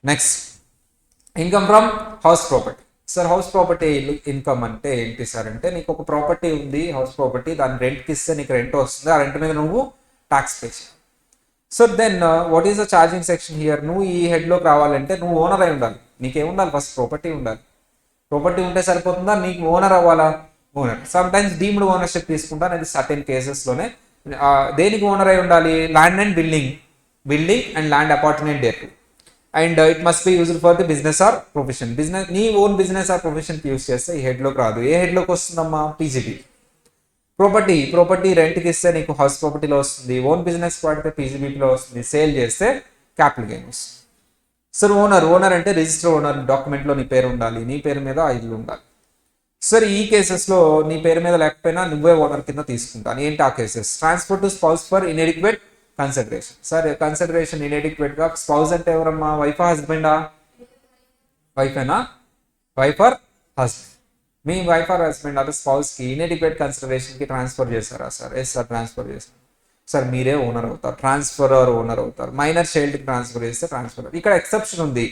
Next income from house property. Sir house property income అంటే ఏంటి sir అంటే, నీకు ఒక ప్రాపర్టీ ఉంది హౌస్ ప్రాపర్టీ, దాన్ని రెంట్కి ఇస్తే నీకు రెంట్ వస్తుంది, ఆ రెంట్ మీద నువ్వు ట్యాక్స్ పే చేయాలి. So then what is the charging section here? నువ్వు ఈ హెడ్లోకి రావాలంటే నువ్వు ఓనర్ అయి ఉండాలి. నీకేముండాలి? ఫస్ట్ ప్రాపర్టీ ఉండాలి. ప్రాపర్టీ ఉంటే సరిపోతుందా? నీకు ఓనర్ అవ్వాలా? Owner. Sometimes deemed ownership తీసుకుంటాను, అది సర్టెన్ కేసెస్లోనే. దేనికి ఓనర్ అయి ఉండాలి? Land and building and land apartment thereto. And it must be used for the business or profession. Business, నీ ఓన్ బిజినెస్ ఆర్ ప్రొఫెషన్కి యూజ్ చేస్తే ఈ హెడ్లోకి రాదు. ఏ హెడ్లోకి వస్తుందమ్మా? పీజీబీ. ప్రాపర్టీ రెంట్కి ఇస్తే నీకు హౌస్ ప్రాపర్టీలో వస్తుంది, ఓన్ బిజినెస్ వాడితే పీజీబీలో వస్తుంది, సేల్ చేస్తే క్యాపిటల్ గెయిన్ వస్తుంది. సార్ ఓనర్ అంటే రిజిస్టర్ ఓనర్, డాక్యుమెంట్లో నీ పేరు ఉండాలి, నీ పేరు మీద ఆ ఇల్లు ఉండాలి. సార్ ఈ కేసెస్లో నీ పేరు మీద లేకపోయినా నువ్వే ఓనర్ కింద తీసుకుంటాను. ఏంటి ఆ cases? Transfer to spouse for inadequate consideration. Sir consideration inadequate గా, స్పౌస్ అంటే ఎవరమ్మా? వైఫా హస్బెండా? వైఫేనా? Wife or husband. మీ wife or husband or spouse కి ఇన్ఎడిక్వేట్ కన్సిడరేషన్ కి ట్రాన్స్ఫర్ చేశారా సార్? ఎస్ సార్, ట్రాన్స్ఫర్ చేశారు. సార్ మీరే ఓనర్ అవుతారు, ట్రాన్స్ఫరర్ ఓనర్ అవుతారు. మైనర్ చైల్డ్ కి ట్రాన్స్ఫర్ చేస్తే ట్రాన్స్ఫర్. ఇక్కడ ఎక్సెప్షన్ ఉంది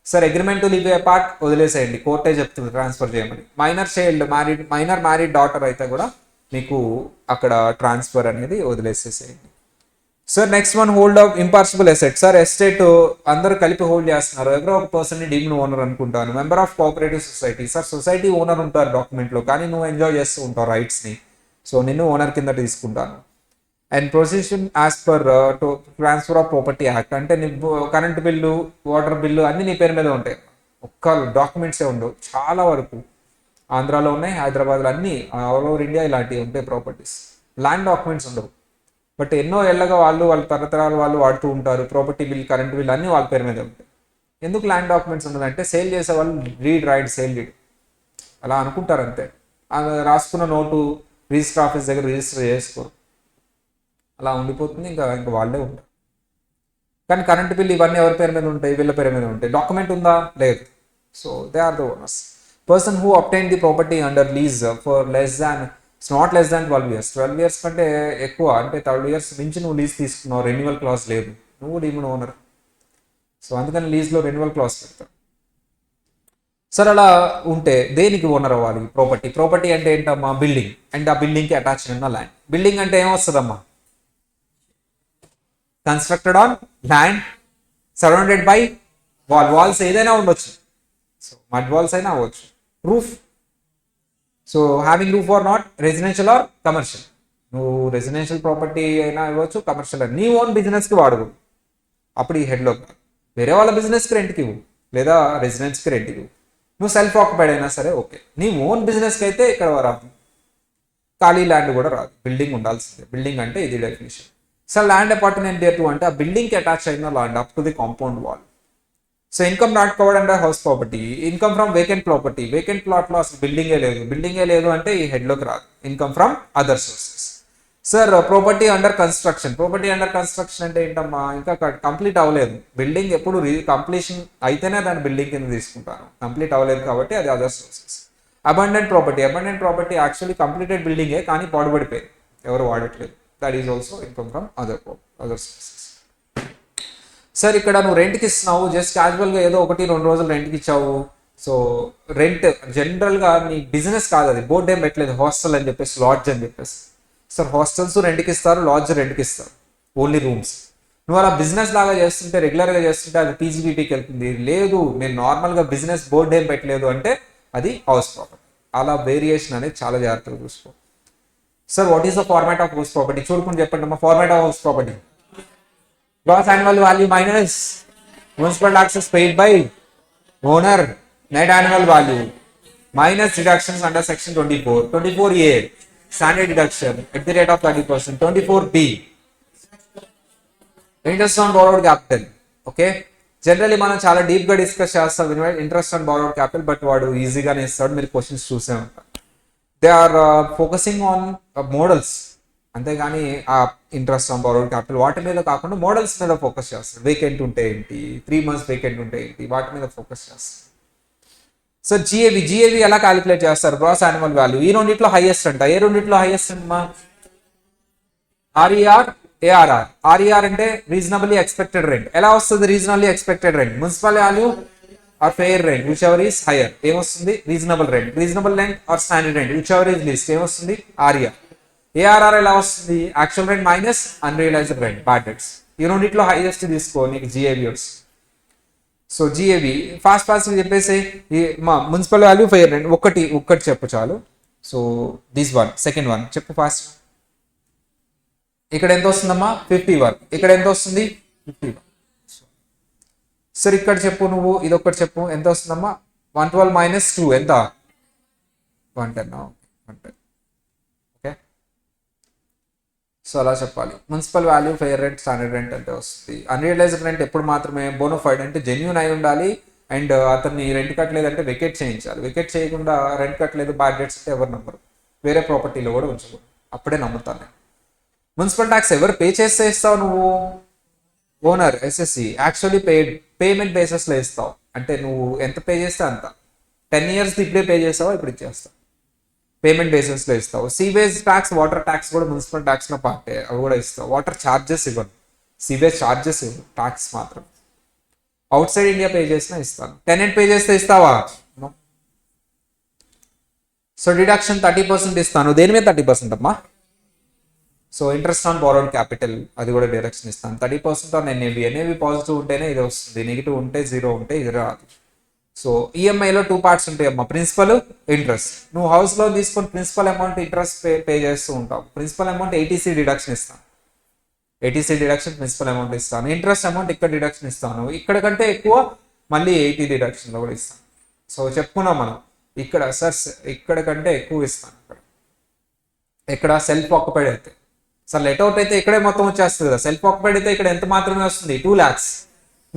sir, agreement to live apart వదిలేసేయండి, కోర్టే చెప్తుంది ట్రాన్స్ఫర్ చేయమని. మైనర్ చైల్డ్ మ్యారీడ్ డాటర్ అయితే కూడా మీకు అక్కడ ట్రాన్స్ఫర్ అనేది వదిలేసేసేయండి. Sir next one, hold of impartible asset. Sir estate అందరూ కలిపి హోల్డ్ చేస్తున్నారు, ఎవరో ఒక పర్సన్ ని డీమ్డ్ ఓనర్ అనుకుంటాను. Member of cooperative society. Sir society owner ఉంటారు డాక్యుమెంట్లో, కానీ నువ్వు ఎంజాయ్ చేస్తూ ఉంటావు రైట్స్ని, సో నిన్ను ఓనర్ కింద తీసుకుంటాను. And provision as per transfer of property act అంటే నీకు కరెంట్ బిల్లు, వాటర్ బిల్లు అన్ని నీ పేరు మీద ఉంటాయి. ఒక్క డాక్యుమెంట్సే ఉండవు చాలా వరకు. ఆంధ్రాలో ఉన్నాయి, హైదరాబాద్లో అన్ని, ఆల్ ఓవర్ ఇండియా ఇలాంటివి ఉంటాయి ప్రాపర్టీస్. ల్యాండ్ డాక్యుమెంట్స్ ఉండవు, బట్ ఎన్నో ఏళ్ళగా వాళ్ళ తరతరాల వాళ్ళు వాడుతూ ఉంటారు. ప్రాపర్టీ బిల్, కరెంట్ బిల్ అన్నీ వాళ్ళ పేరు మీద ఉంటాయి. ఎందుకు ల్యాండ్ డాక్యుమెంట్స్ ఉండదంటే, సేల్ చేసే వాళ్ళు రైట్ సేల్ డీడ్ అలా అనుకుంటారు అంతే. రాసుకున్న నోటు రిజిస్టర్ ఆఫీస్ దగ్గర రిజిస్టర్ చేసుకోరు, అలా ఉండిపోతుంది. ఇంకా వాళ్ళే ఉంటారు. కానీ కరెంట్ బిల్ ఇవన్నీ ఎవరి పేరు మీద ఉంటాయి? వీళ్ళ పేరు మీద ఉంటాయి. డాక్యుమెంట్ ఉందా? లేదు. So they are the owners. Person who obtain the property under lease for less than, it's not less than 12 years. 12 years కంటే ఎక్కువ అంటే 12 years మించి నువ్వు లీజ్ తీసుకున్నావు, రెన్యువల్ క్లాజ్ లేదు, నువ్వు డీమ్డ్ ఓనర్. సో అందుకని లీజ్లో రెన్యువల్ క్లాజ్ పెడతారు. సార్ అలా ఉంటే దేనికి ఓనర్ అవ్వాలి? ప్రాపర్టీ అంటే ఏంటమ్మా? బిల్డింగ్ అండ్ ఆ బిల్డింగ్కి అటాచ్డ్ ఉన్న ల్యాండ్. బిల్డింగ్ అంటే ఏమొస్తుందమ్మా? Constructed on land surrounded by walls ఏదైనా ఉండొచ్చు. సో మడ్ వాల్స్ అయినా అవ్వచ్చు. Roof, so having roof or not, residential or commercial. నువ్వు రెసిడెన్షియల్ ప్రాపర్టీ అయినా ఇవ్వచ్చు, కమర్షియల్ అయినా. నీ ఓన్ బిజినెస్కి వాడవు, అప్పుడు ఈ హెడ్లో. వేరే వాళ్ళ బిజినెస్కి రెంట్కి ఇవ్వు, లేదా రెసిడెన్స్కి రెంట్కి ఇవ్వు. నువ్వు సెల్ఫ్ ఆక్యుపైడ్ అయినా సరే ఓకే. నీ ఓన్ బిజినెస్కి అయితే ఇక్కడ రాదు, ఖాళీ ల్యాండ్ కూడా రాదు, బిల్డింగ్ ఉండాల్సిందే. బిల్డింగ్ అంటే ఇది definition. Sir land apartment thereto అంటే ఆ బిల్డింగ్కి అటాచ్ అయిన land up to the compound wall. So income not covered under house property. Income from vacant property. Vacant ప్లాట్లో అసలు బిల్డింగే లేదు అంటే ఈ హెడ్లోకి రాదు. Income from other sources. Sir property under construction అంటే ఏంటమ్మా? ఇంకా కంప్లీట్ అవ్వలేదు. బిల్డింగ్ ఎప్పుడు కంప్లీషన్ అయితేనే దాన్ని బిల్డింగ్ కింద తీసుకుంటాను, కంప్లీట్ అవ్వలేదు కాబట్టి అది other sources. Abandoned property actually completed బిల్డింగే, కానీ పాడుపడిపోయింది, ఎవరు వాడట్లేదు. That is also income from other sources. Sir ఇక్కడ నువ్వు రెంట్కి ఇస్తున్నావు, జస్ట్ క్యాజువల్గా ఏదో 1-2 రోజులు రెంట్కి ఇచ్చావు. సో రెంట్ జనరల్గా నీ బిజినెస్ కాదు, అది బోర్డు ఏం పెట్టలేదు హాస్టల్ అని చెప్పేసి, లాడ్జ్ అని చెప్పేసి. సార్ హాస్టల్స్ రెంట్కి ఇస్తారు, లాడ్జ్ రెంట్కి ఇస్తారు, ఓన్లీ రూమ్స్. నువ్వు అలా బిజినెస్ లాగా చేస్తుంటే, రెగ్యులర్గా చేస్తుంటే అది పీజీబీటీకి వెళ్తుంది. లేదు నేను నార్మల్గా బిజినెస్ బోర్డు ఏం పెట్టలేదు అంటే అది హౌస్ ప్రాపర్టీ. అలా వేరియేషన్ అనేది చాలా జాగ్రత్తగా చూసుకో. Sir what is the format of house property? చూడుకుని చెప్పండి అమ్మా. Format of house property: gross annual value minus municipal taxes paid by owner, net annual value minus deductions under section 24. 24A standard deduction at the rate of 30%. 24B interest on borrowed capital. Okay, generally మనం చాలా డీప్గా discuss చేస్తాం interest on borrowed capital, but వాడు ఈజీగానే ఇస్తాడు. మీరు questions చూసే ఉంటారు. They are focusing on models, అంతేగాని ఆ ఇంట్రెస్ట్ ఆన్ బారోడ్ క్యాపిటల్ వాటి మీద కాకుండా మోడల్స్ మీద ఫోకస్ చేస్తారు. వేకెంట్ ఉంటే ఏంటి, 3 months వేకెంట్ ఉంటే ఏంటి, వాటి మీద ఫోకస్ చేస్తారు. సో జిఏవి ఎలా క్యాలిక్యులేట్ చేస్తారు? Gross annual value. ఈ రెండిట్లో హైయెస్ట్ అంట. ఏ రెండిట్లో హైయెస్ట్ అమ్మా? RER ARR. ఆర్ఈఆర్ అంటే రీజనబుల్లీ ఎక్స్పెక్టెడ్ రెంట్. ఎలా వస్తుంది reasonably expected rent? Municipal value or fair rent whichever is higher ఏమొస్తుంది? Reasonable rent. Reasonable rent or standard rent whichever is least ఏమొస్తుంది? RER. ARR ఎలా వస్తుంది? Actual rent minus unrealized rent, bad debts. ఈ రెండిట్లో highest తీసుకో, నీకు GAB వస్తుంది. So GAB fast చెప్పేసి మా మున్సిపల్ వాల్యూ ఫెయిర్ రెంట్ ఒక్కటి చెప్పు చాలు. So this one, second one చెప్పు ఫాస్ట్. ఇక్కడ ఎంత వస్తుందమ్మా? 51. ఇక్కడ ఎంత వస్తుంది? 51. సరే ఇక్కడ చెప్పు నువ్వు, ఇది ఒక్కటి చెప్పు, ఎంత వస్తుందమ్మా? 112 మైనస్ 2 ఎంత? 110. ఓకే, సో అలా చెప్పాలి. Municipal value, fair rent, standard rent అంటే వస్తుంది. అన్రియలైజ్డ్ రెంట్ ఎప్పుడు మాత్రమే బోనోఫైడ్ అంటే జెన్యూన్ అయి ఉండాలి. అండ్ అతన్ని రెంట్ కట్టలేదు అంటే వెకేట్ చేయించాలి. వెకేట్ చేయకుండా రెంట్ కట్టలేదు, బ్యాడ్ డెట్స్ అంటే ఎవరు నమ్మరు. వేరే ప్రాపర్టీలో కూడా ఉంచకూడదు, అప్పుడే నమ్ముతాను నేను. మున్సిపల్ ట్యాక్స్ ఎవరు పే చేస్తే ఇస్తావు నువ్వు? Owner, SSC. యాక్చువల్లీ పేమెంట్ బేసిస్లో ఇస్తావు. అంటే నువ్వు ఎంత పే చేస్తే అంత. 10 years ఇప్పుడే పే చేస్తావా, ఇప్పుడు ఇచ్చేస్తావు. పేమెంట్ బేసిస్లో ఇస్తావు. సీవేజ్ ట్యాక్స్, వాటర్ ట్యాక్స్ కూడా మున్సిపల్ ట్యాక్స్లో పార్టే, అవి కూడా ఇస్తావు. వాటర్ ఛార్జెస్ ఇవ్వను, సీవేజ్ ఛార్జెస్ ఇవ్వను, ట్యాక్స్ మాత్రం. అవుట్ సైడ్ ఇండియా పే చేసినా ఇస్తాను. టెనెంట్ పే చేస్తే ఇస్తావా? సో డిడక్షన్ 30% ఇస్తాను. దేని మీద 30% అమ్మా? So interest on borrowed capital, అది కూడా డిడక్షన్ ఇస్తాను. 30% ఆన్ ఎన్ఏవి. ఎన్ఏవి పాజిటివ్ ఉంటేనే ఇది వస్తుంది, నెగిటివ్ ఉంటే 0 ఉంటే ఇది రాదు. సో ఈఎంఐలో 2 parts ఉంటాయి అమ్మా, ప్రిన్సిపల్, ఇంట్రెస్ట్. నువ్వు హౌస్ లోన్ తీసుకొని ప్రిన్సిపల్ అమౌంట్, ఇంట్రెస్ట్ పే చేస్తూ ఉంటావు. ప్రిన్సిపల్ అమౌంట్ 80C డిడక్షన్ ఇస్తాను. 80C డిడక్షన్ ప్రిన్సిపల్ అమౌంట్ ఇస్తాను. ఇంట్రెస్ట్ అమౌంట్ ఇక్కడ డిడక్షన్ ఇస్తాను. ఇక్కడ కంటే ఎక్కువ మళ్ళీ 80 డిడక్షన్లో కూడా ఇస్తాను. సో చెప్పుకున్నాం మనం ఇక్కడ సార్, ఇక్కడ కంటే ఎక్కువ ఇస్తాను. ఇక్కడ సెల్ఫ్ ఆక్యుపైడ్ అయితే, సార్ లెట్ అవుట్ అయితే ఇక్కడే మొత్తం వచ్చేస్తుంది కదా. సెల్ఫ్ ఆక్యుపైడ్ అయితే ఇక్కడ ఎంత మాత్రమే వస్తుంది? 2 lakhs.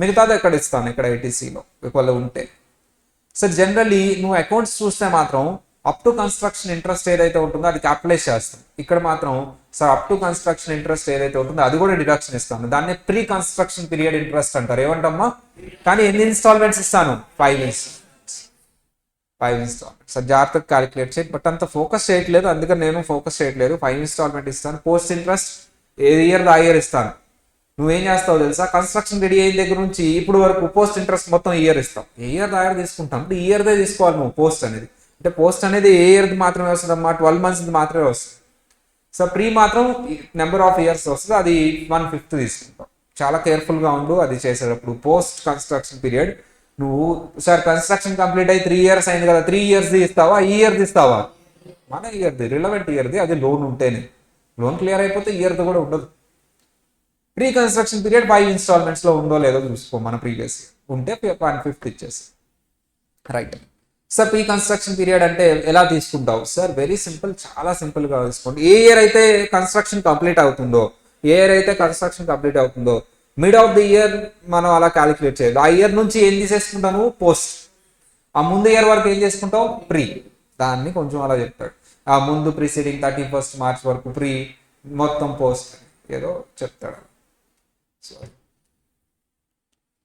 మిగతాది ఎక్కడ ఇస్తాను? ఇక్కడ 80Cలో ఒకవేళ ఉంటే. సార్ జనరల్లీ నువ్వు అకౌంట్స్ చూస్తే మాత్రం అప్ టు కన్స్ట్రక్షన్ ఇంట్రెస్ట్ ఏదైతే ఉంటుందో అది క్యాపిటలైజ్ చేస్తాం. ఇక్కడ మాత్రం sir up to construction interest ఏదైతే ఉంటుందో అది కూడా డిడక్షన్ ఇస్తాను. దాన్ని ప్రీ కన్స్ట్రక్షన్ పీరియడ్ ఇంట్రెస్ట్ అంటారు. ఏమంటమ్మా? కానీ ఎన్ని ఇన్స్టాల్మెంట్స్ ఇస్తాను? 5 installments. 5 installments. సార్ జాగ్రత్తగా క్యాలిక్యులేట్ చేయండి, బట్ అంత ఫోకస్ చేయట్లేదు, అందుకని నేను ఫోకస్ చేయట్లేదు. 5 installment ఇస్తాను. పోస్ట్ ఇంట్రెస్ట్ ఏ ఇయర్ ఆ ఇయర్ ఇస్తాను. నువ్వేం చేస్తావు తెలుసా? కన్స్ట్రక్షన్ రెడీ అయిన దగ్గర నుంచి ఇప్పుడు వరకు పోస్ట్ ఇంట్రెస్ట్ మొత్తం ఇయర్ ఇస్తాం. ఏ ఇయర్ ఆ ఇయర్ తీసుకుంటాం, ఇప్పుడు ఇయర్దే తీసుకోవాలి నువ్వు. పోస్ట్ అనేది అంటే పోస్ట్ అనేది ఏ ఇయర్ది మాత్రమే వస్తుంది అమ్మా? 12 months మాత్రమే వస్తుంది. సో ప్రీ మాత్రం నెంబర్ ఆఫ్ ఇయర్స్ వస్తుంది, అది 1/5 తీసుకుంటాం. చాలా కేర్ఫుల్గా ఉండు అది చేసేటప్పుడు. పోస్ట్ కన్స్ట్రక్షన్ పీరియడ్ నువ్వు సార్ కన్స్ట్రక్షన్ కంప్లీట్ అయ్యి 3 years అయింది కదా, 3 years ఇస్తావా, ఈ ఇయర్ది ఇస్తావా? మన ఇయర్ది, రిలవెంట్ ఇయర్ది. అది లోన్ ఉంటేనే. లోన్ క్లియర్ అయిపోతే ఇయర్ది కూడా ఉండదు. ప్రీ కన్స్ట్రక్షన్ పీరియడ్ 5 installmentsలో ఉందో లేదో చూసుకో. మన ప్రీవియస్ ఉంటే 1/5 ఇచ్చేసి right. Sir pre construction period అంటే ఎలా తీసుకుంటావు? సార్ వెరీ సింపుల్, చాలా సింపుల్గా తీసుకోండి. ఏ ఇయర్ అయితే కన్స్ట్రక్షన్ కంప్లీట్ అవుతుందో, మిడ్ ఆఫ్ ది ఇయర్ మనం అలా క్యాలిక్యులేట్ చేయాలి. ఆ ఇయర్ నుంచి ఏం తీసేసుకుంటాను? పోస్ట్. ఆ ముందు ఇయర్ వరకు ఏం చేసుకుంటావు? ప్రీ. దాన్ని కొంచెం అలా చెప్తాడు. ఆ ముందు ప్రీసీడింగ్ 31st March వరకు ప్రీ, మొత్తం పోస్ట్ ఏదో చెప్తాడు.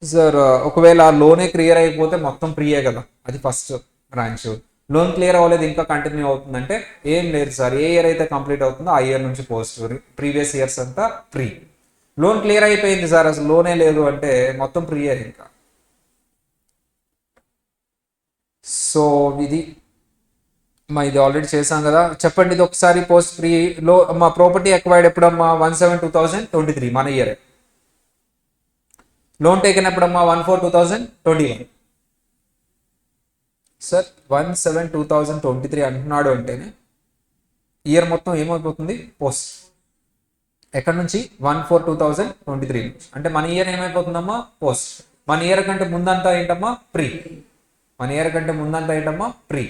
సార్ ఒకవేళ లోనే క్లియర్ అయిపోతే మొత్తం ప్రీయే కదా, అది ఫస్ట్ బ్రాంచ్. లోన్ క్లియర్ అవ్వలేదు ఇంకా కంటిన్యూ అవుతుందంటే ఏం లేదు సార్, ఏ ఇయర్ అయితే కంప్లీట్ అవుతుందో ఆ ఇయర్ నుంచి పోస్ట్, ప్రీవియస్ ఇయర్స్ అంతా ప్రీ. లోన్ క్లియర్ అయిపోయింది సార్, అసలు లోనే లేదు అంటే మొత్తం ప్రీయే ఇంకా. సో ఇది ఇది ఆల్రెడీ చేసాం కదా. చెప్పండి ఇది ఒకసారి. పోస్ట్ ప్రీ లో మా ప్రాపర్టీ ఎక్వైర్డ్ ఎప్పుడమ్మా? 1/7/2023 మన ఇయరే. Loan taken ఎప్పుడమ్మా? 1/4/2021. సార్ 1/7/2023 అంటున్నాడు అంటేనే ఇయర్ మొత్తం ఏమైపోతుంది? పోస్ట్. ఎక్కడి నుంచి? 1/4/2023 నుంచి. అంటే మన ఇయర్ ఏమైపోతుందమ్మా? పోస్ట్. మన ఇయర్ కంటే ముందంతా ఏంటమ్మా? Pre. Pre.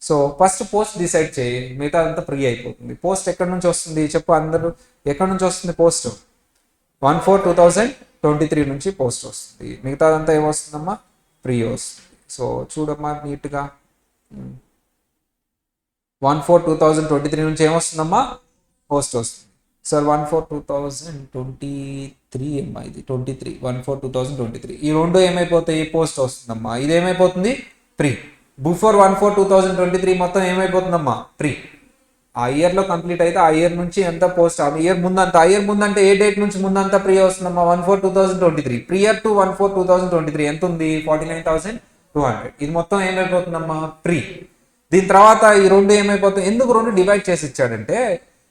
So first post decide చేయి, మిగతా అంతా ప్రీ అయిపోతుంది. పోస్ట్ ఎక్కడి నుంచి వస్తుంది చెప్పు అందరూ? ఎక్కడి నుంచి వస్తుంది పోస్ట్? 1/4/2023 నుంచి పోస్ట్ వస్తుంది. మిగతాదంతా ఏమొస్తుందమ్మా? ప్రీ వస్తుంది. సో చూడమ్మా నీట్గా. 1/4/2023 నుంచి ఏమొస్తుందమ్మా? పోస్ట్ వస్తుంది. సార్ 1/4/2023 అమ్మా, ఇది 23. 1/4/2023 ఈ రెండు ఏమైపోతాయి? పోస్ట్ వస్తుందమ్మా. ఇది ఏమైపోతుంది? ప్రీ. బిఫోర్ 1/4/2023 మొత్తం ఏమైపోతుందమ్మా? ప్రీ. ఆ ఇయర్లో కంప్లీట్ అయితే ఆ ఇయర్ నుంచి ఎంత పోస్ట్, ఆ ఇయర్ ముందంతా, ఆ ఇయర్ ముందంటే ఏ డేట్ నుంచి ముందంతా ప్రీ వస్తుందమ్మా 1/4/2023, ప్రియర్ టు 1/4/2023 ఎంత ఉంది 49,200. ఇది మొత్తం ఏమైపోతుందమ్మా ప్రీ. దీని తర్వాత ఈ రెండు ఏమైపోతుంది, ఎందుకు రెండు డివైడ్ చేసి ఇచ్చాడంటే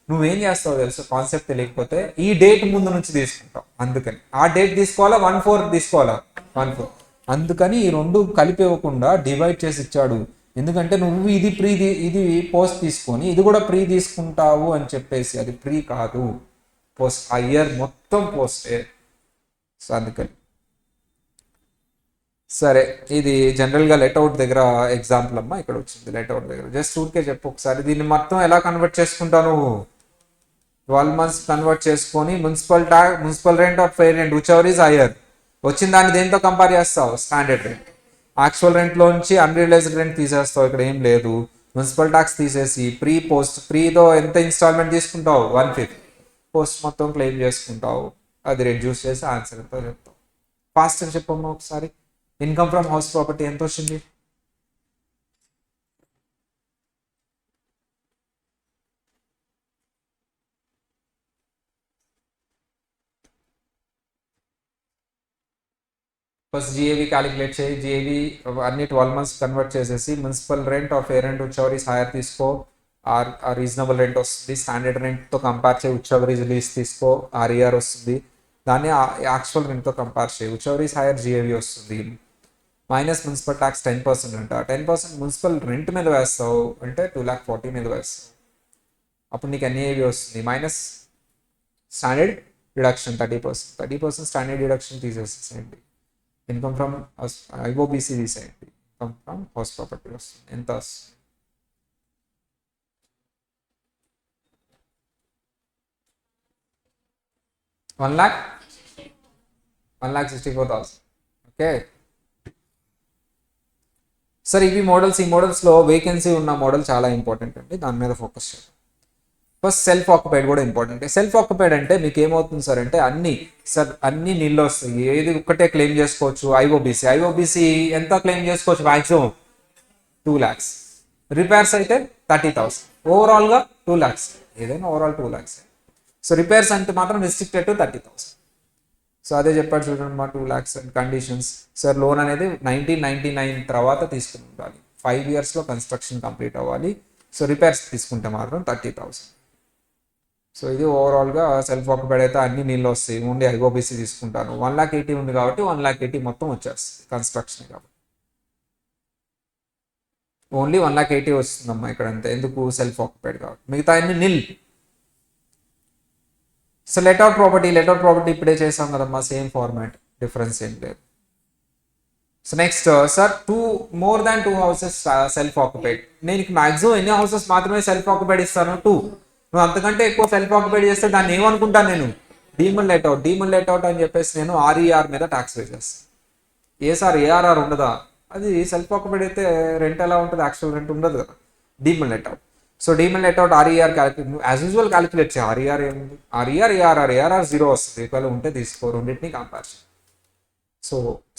నువ్వేం చేస్తావు తెలుసు, కాన్సెప్ట్ తెలియకపోతే ఈ డేట్ ముందు నుంచి తీసుకుంటావు, అందుకని ఆ డేట్ తీసుకోవాలా 1/4 తీసుకోవాలా 1/4, అందుకని ఈ రెండు కలిపి ఇవ్వకుండా డివైడ్ చేసి ఇచ్చాడు. ఎందుకంటే నువ్వు ఇది ప్రీ ఇది పోస్ట్ తీసుకొని ఇది కూడా ప్రీ తీసుకుంటావు అని చెప్పేసి, అది ప్రీ కాదు, పోస్ట్, ఆ ఇయర్ మొత్తం పోస్టే. సో అందుకని సరే, ఇది జనరల్గా లెట్అవుట్ దగ్గర ఎగ్జాంపుల్ అమ్మా, ఇక్కడ వచ్చింది లెట్అవుట్ దగ్గర. జస్ట్ ఊరికే చెప్పు ఒకసారి, దీన్ని మొత్తం ఎలా కన్వర్ట్ చేసుకుంటావు నువ్వు, 12 months కన్వర్ట్ చేసుకొని municipal rent of fair rent which ever is hire వచ్చిన దాన్ని దేంతో కంపేర్ చేస్తావు, స్టాండర్డ్ రెంట్. యాక్చువల్ రెంట్లో నుంచి అన్రియలైజ్డ్ రెంట్ తీసేస్తావు, ఇక్కడ ఏం లేదు. మున్సిపల్ ట్యాక్స్ తీసేసి ప్రీతో ఎంత ఇన్స్టాల్మెంట్ తీసుకుంటావు 150, పోస్ట్ మొత్తం క్లెయిమ్ చేసుకుంటావు, అది రెడ్యూస్ చేసి ఆన్సర్ ఎంతో చెప్తావు. ఫాస్ట్గా చెప్పమ్మా ఒకసారి, ఇన్కమ్ ఫ్రమ్ హౌస్ ప్రాపర్టీ ఎంత వచ్చింది, ఫస్ట్ జిఏవి క్యాలిక్యులేట్ చేయి. జిఏవి అన్ని 12 months కన్వర్ట్ చేసేసి municipal rent of fair rent whichever is hire తీసుకో, రీజనబుల్ రెంట్ వస్తుంది. స్టాండర్డ్ రెంట్తో కంపేర్ చేయి, విచ్ ఎవర్ ఈజ్ లీస్ తీసుకో, ఆర్ఈఆర్ వస్తుంది. దాన్ని యాక్చువల్ రెంట్తో కంపేర్ చేయి, విచ్ ఎవర్ ఈస్ హైయర్ జిఏవి వస్తుంది. మైనస్ మున్సిపల్ ట్యాక్స్ 10% అంట, 10% మున్సిపల్ రెంట్ మీద వేస్తావు అంటే 2,40,000 మీద వేస్తావు, అప్పుడు నీకు ఎన్ఏవి వస్తుంది. Minus standard deduction 30%, 30% standard deduction తీసేసేయండి. ఇన్కమ్ ఫ్రమ్ ఐఓబిసి తీసేయండి, ఇన్కమ్ ఫ్రమ్ హౌస్ ప్రాపర్టీ వస్తుంది. ఎంత వస్తుంది, 1,64,000. ఓకే సార్, ఇవి మోడల్స్. ఈ మోడల్స్లో వేకెన్సీ ఉన్న మోడల్ చాలా ఇంపార్టెంట్ అండి, దాని మీద ఫోకస్ చేయాలి. ఫస్ట్ సెల్ఫ్ ఆక్యుపైడ్ కూడా ఇంపార్టెంట్. సెల్ఫ్ ఆక్యుపైడ్ అంటే మీకు ఏమవుతుంది సార్ అంటే అన్ని నీళ్ళు వస్తాయి, ఏది ఒక్కటే క్లెయిమ్ చేసుకోవచ్చు. ఐఓబిసి ఎంత క్లెయిమ్ చేసుకోవచ్చు, మ్యాక్సిమం 2 lakhs. రిపేర్స్ అయితే 30,000, ఓవరాల్గా 2 lakhs, ఏదైనా ఓవరాల్ 2 lakhs. సో రిపేర్స్ అంటే మాత్రం రిస్ట్రిక్టెడ్ టు 30,000. సో అదే చెప్పాడు చూడండి మా 2 lakhs and conditions. Sir loan అనేది 1999 తర్వాత తీసుకుని ఉండాలి, 5 yearsలో కన్స్ట్రక్షన్ కంప్లీట్ అవ్వాలి. సో రిపేర్స్ తీసుకుంటే మాత్రం 30,000. సో ఇది ఓవరాల్గా సెల్ఫ్ ఆక్యుపైడ్ అయితే అన్ని నీళ్ళు వస్తాయి. ఓన్లీ ఐఓబిసి తీసుకుంటాను, 1,80,000 ఉంది కాబట్టి 1,80,000 మొత్తం వచ్చేస్తుంది కన్స్ట్రక్షన్ కాబట్టి. ఓన్లీ 1,80,000 వస్తుందమ్మా ఇక్కడ అంతే, ఎందుకు సెల్ఫ్ ఆక్యుపైడ్ కాబట్టి, మిగతా అన్ని నిల్. సో లెట్అవుట్ ప్రాపర్టీ ఇప్పుడే చేసాం కదమ్మా, సేమ్ ఫార్మాట్, డిఫరెన్స్ ఏం లేదు. So next sir, more than 2 houses self occupied. నేను మాక్సిమం ఎన్ని హౌసెస్ మాత్రమే సెల్ఫ్ ఆక్యుపైడ్ ఇస్తాను, 2. నువ్వు అంతకంటే ఎక్కువ సెల్ఫ్ ఆక్యుపైడ్ చేస్తే దాన్ని ఏమనుకుంటాను నేను, డీమన్ లెట్అవుట్ అని చెప్పేసి నేను ఆర్ఈఆర్ మీద ట్యాక్స్ పే చేస్తాను. ఏ సార్ ఏఆర్ఆర్ ఉండదా, అది సెల్ఫ్ ఆక్యుపైడ్ అయితే రెంట్ ఎలా ఉంటుంది, యాక్చువల్ రెంట్ ఉండదు కదా, deemed let out. So deemed let out RER calculate as usual calculate చేయాలి. ఆర్ఈఆర్ ఏముంది, ఏఆర్ఆర్ 0 వస్తుంది, ఒకవేళ ఉంటే తీసుకో, రెండింటిని కంపేర్ చేయాలి. సో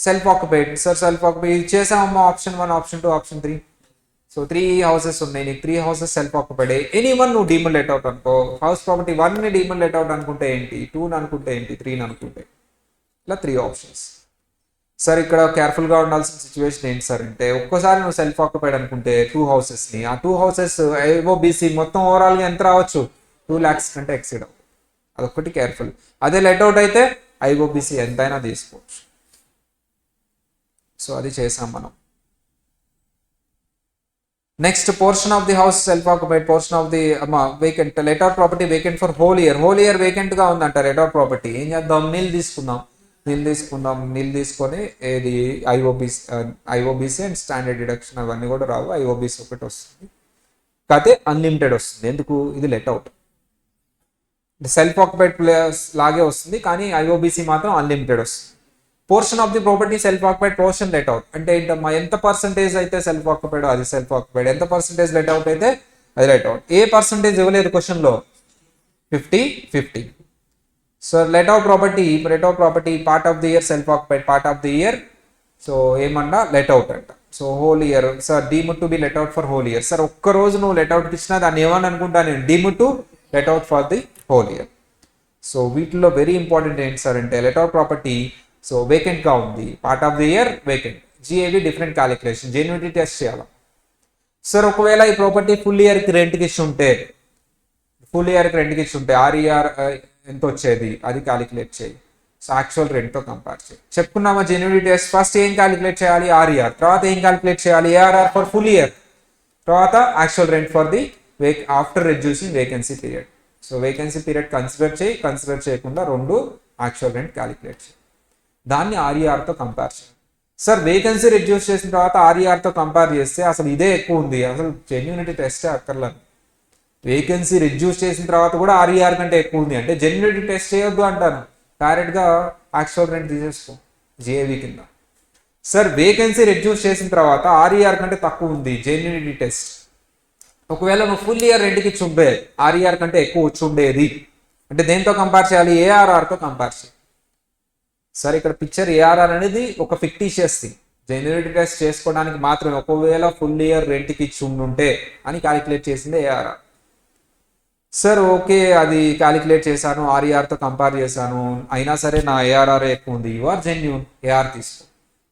సెల్ఫ్ ఆక్యుపైడ్ ఇది చేసామమ్మా, option 1, option 2, option 3. So 3 houses ఉన్నాయి, నీకు 3 houses సెల్ఫ్ ఆక్యుపైడ్. ఎనీవన్ నువ్వు డీమన్ లెట్అవుట్ అనుకో, హౌస్ ప్రాపర్టీ 1ని డీమన్ లెట్అవుట్ అనుకుంటే ఏంటి, 2ని అనుకుంటే ఏంటి, 3ని అనుకుంటే, ఇలా 3 options. సార్ ఇక్కడ కేర్ఫుల్గా ఉండాల్సిన సిచ్యువేషన్ ఏంటి సార్ అంటే, ఒక్కసారి నువ్వు సెల్ఫ్ ఆక్యుపైడ్ అనుకుంటే 2 houses-ని, ఆ 2 houses ఐఓబిసి మొత్తం ఓవరాల్గా ఎంత రావచ్చు, 2 lakhs కంటే ఎక్సీడ్ అవ్వదు, అదొక్కటి కేర్ఫుల్. అదే లెట్అవుట్ అయితే ఐఓబిసి ఎంతైనా తీసుకోవచ్చు. సో అది చేసాం మనం. Next portion of the house self occupied, portion of the vacant. Let out property vacant for whole year vacant గా ఉందంట లెట్అవుట్ ప్రాపర్టీ. ఏం చేద్దాం, నీళ్ళు తీసుకొని ఏది ఐఓబిసి అండ్ స్టాండర్డ్ డిడక్షన్ అవన్నీ కూడా రావు, ఐఓబిసి ఒకటి వస్తుంది, కాకపోతే అన్లిమిటెడ్ వస్తుంది. ఎందుకు, ఇది లెట్అవుట్. సెల్ఫ్ ఆక్యుపైడ్ ప్లేస్ లాగే వస్తుంది, కానీ ఐఓబిసి మాత్రం అన్లిమిటెడ్ వస్తుంది. Portion of the property self occupied, portion let out అంటే ఏంటమ్మా, ఎంత పర్సంటేజ్ అయితే సెల్ఫ్ ఆక్యుపైడ్ అది సెల్ఫ్ ఆక్యుపైడ్, ఎంత పర్సంటేజ్ లెట్అవుట్ అయితే అది లెట్అవుట్. ఏ పర్సంటేజ్ ఇవ్వలేదు క్వశ్చన్లో, 50-50. So let out property part of the year self occupied, part of the year so ఏమన్నా లెట్అవుట్ అంట. So whole year sir deemed to be let out for whole year. Sir ఒక్క రోజు నువ్వు let out ఇచ్చినా దాన్ని ఏమని అనుకుంటా నేను, deemed to let out for the whole year. So వీటిలో వెరీ ఇంపార్టెంట్ ఏంటి సార్ అంటే లెట్ అవుట్ ప్రాపర్టీ సో వేకెంట్గా ఉంది, part of the year vacant, GAV different calculation, genuinity test చేయాలి. సార్ ఒకవేళ ఈ ప్రాపర్టీ ఫుల్ ఇయర్కి రెంట్కి ఇచ్చి ఉంటే, ఫుల్ ఇయర్కి రెంట్కి ఇచ్చి ఉంటే ఆర్ఈఆర్ ఎంత వచ్చేది అది క్యాలిక్యులేట్ చేయి. సో యాక్చువల్ రెంట్తో కంపేర్ చేయి. చెప్పుకున్నామా జెన్యూనిటీ టెస్ట్ ఫస్ట్ ఏం క్యాలిక్యులేట్ చేయాలి, ఆర్ఈఆర్, తర్వాత ఏం క్యాలిక్యులేట్ చేయాలి, ఏఆర్ఆర్ ఫర్ ఫుల్ ఇయర్, తర్వాత actual rent for the after reducing vacancy period. So vacancy period consider చేయి, కన్సిడర్ చేయకుండా రెండు యాక్చువల్ రెంట్ క్యాలిక్యులేట్ చేయి, దాన్ని ఆర్ఈఆర్తో కంపేర్ చేయి. సార్ వేకెన్సీ రెడ్యూస్ చేసిన తర్వాత ఆర్ఈఆర్తో కంపేర్ చేస్తే అసలు ఇదే ఎక్కువ ఉంది, అసలు జెన్యూనిటీ టెస్టే అక్కర్లేదు. వేకెన్సీ రెడ్యూస్ చేసిన తర్వాత కూడా ఆర్ఈఆర్ కంటే ఎక్కువ ఉంది అంటే జెన్యూనిటీ టెస్ట్ చేయొద్దు అంటాను, డైరెక్ట్గా యాక్చువల్ రెంట్ తీసేసుకో జేఏవి కింద. సార్ వేకెన్సీ రెడ్యూస్ చేసిన తర్వాత ఆర్ఈఆర్ కంటే తక్కువ ఉంది, జెన్యూనిటీ టెస్ట్. ఒకవేళ నువ్వు ఫుల్ ఇయర్ రెంట్కి ఇచ్చి ఉంటే ఆర్ఈఆర్ కంటే ఎక్కువ వచ్చి ఉండేది అంటే దేంతో కంపేర్ చేయాలి, ఏఆర్ఆర్తో కంపేర్ చేయాలి. సార్ ఇక్కడ పిక్చర్ ఏఆర్ఆర్ అనేది ఒక ఫిక్టీషియస్ థింగ్, జెన్యూనిటీ టెస్ట్ చేసుకోవడానికి మాత్రమే. ఒకవేళ ఫుల్ ఇయర్ రెంట్కి ఇచ్చి ఉండుంటే అని క్యాలిక్యులేట్ చేసింది ఏఆర్ఆర్. సార్ ఓకే అది క్యాలిక్యులేట్ చేశాను, ఆర్ఈఆర్తో కంపేర్ చేశాను, అయినా సరే నా ఏఆర్ఆర్ ఎక్కువ ఉంది, యు ఆర్ జెన్యూన్, ఏఆర్ తీసుకో.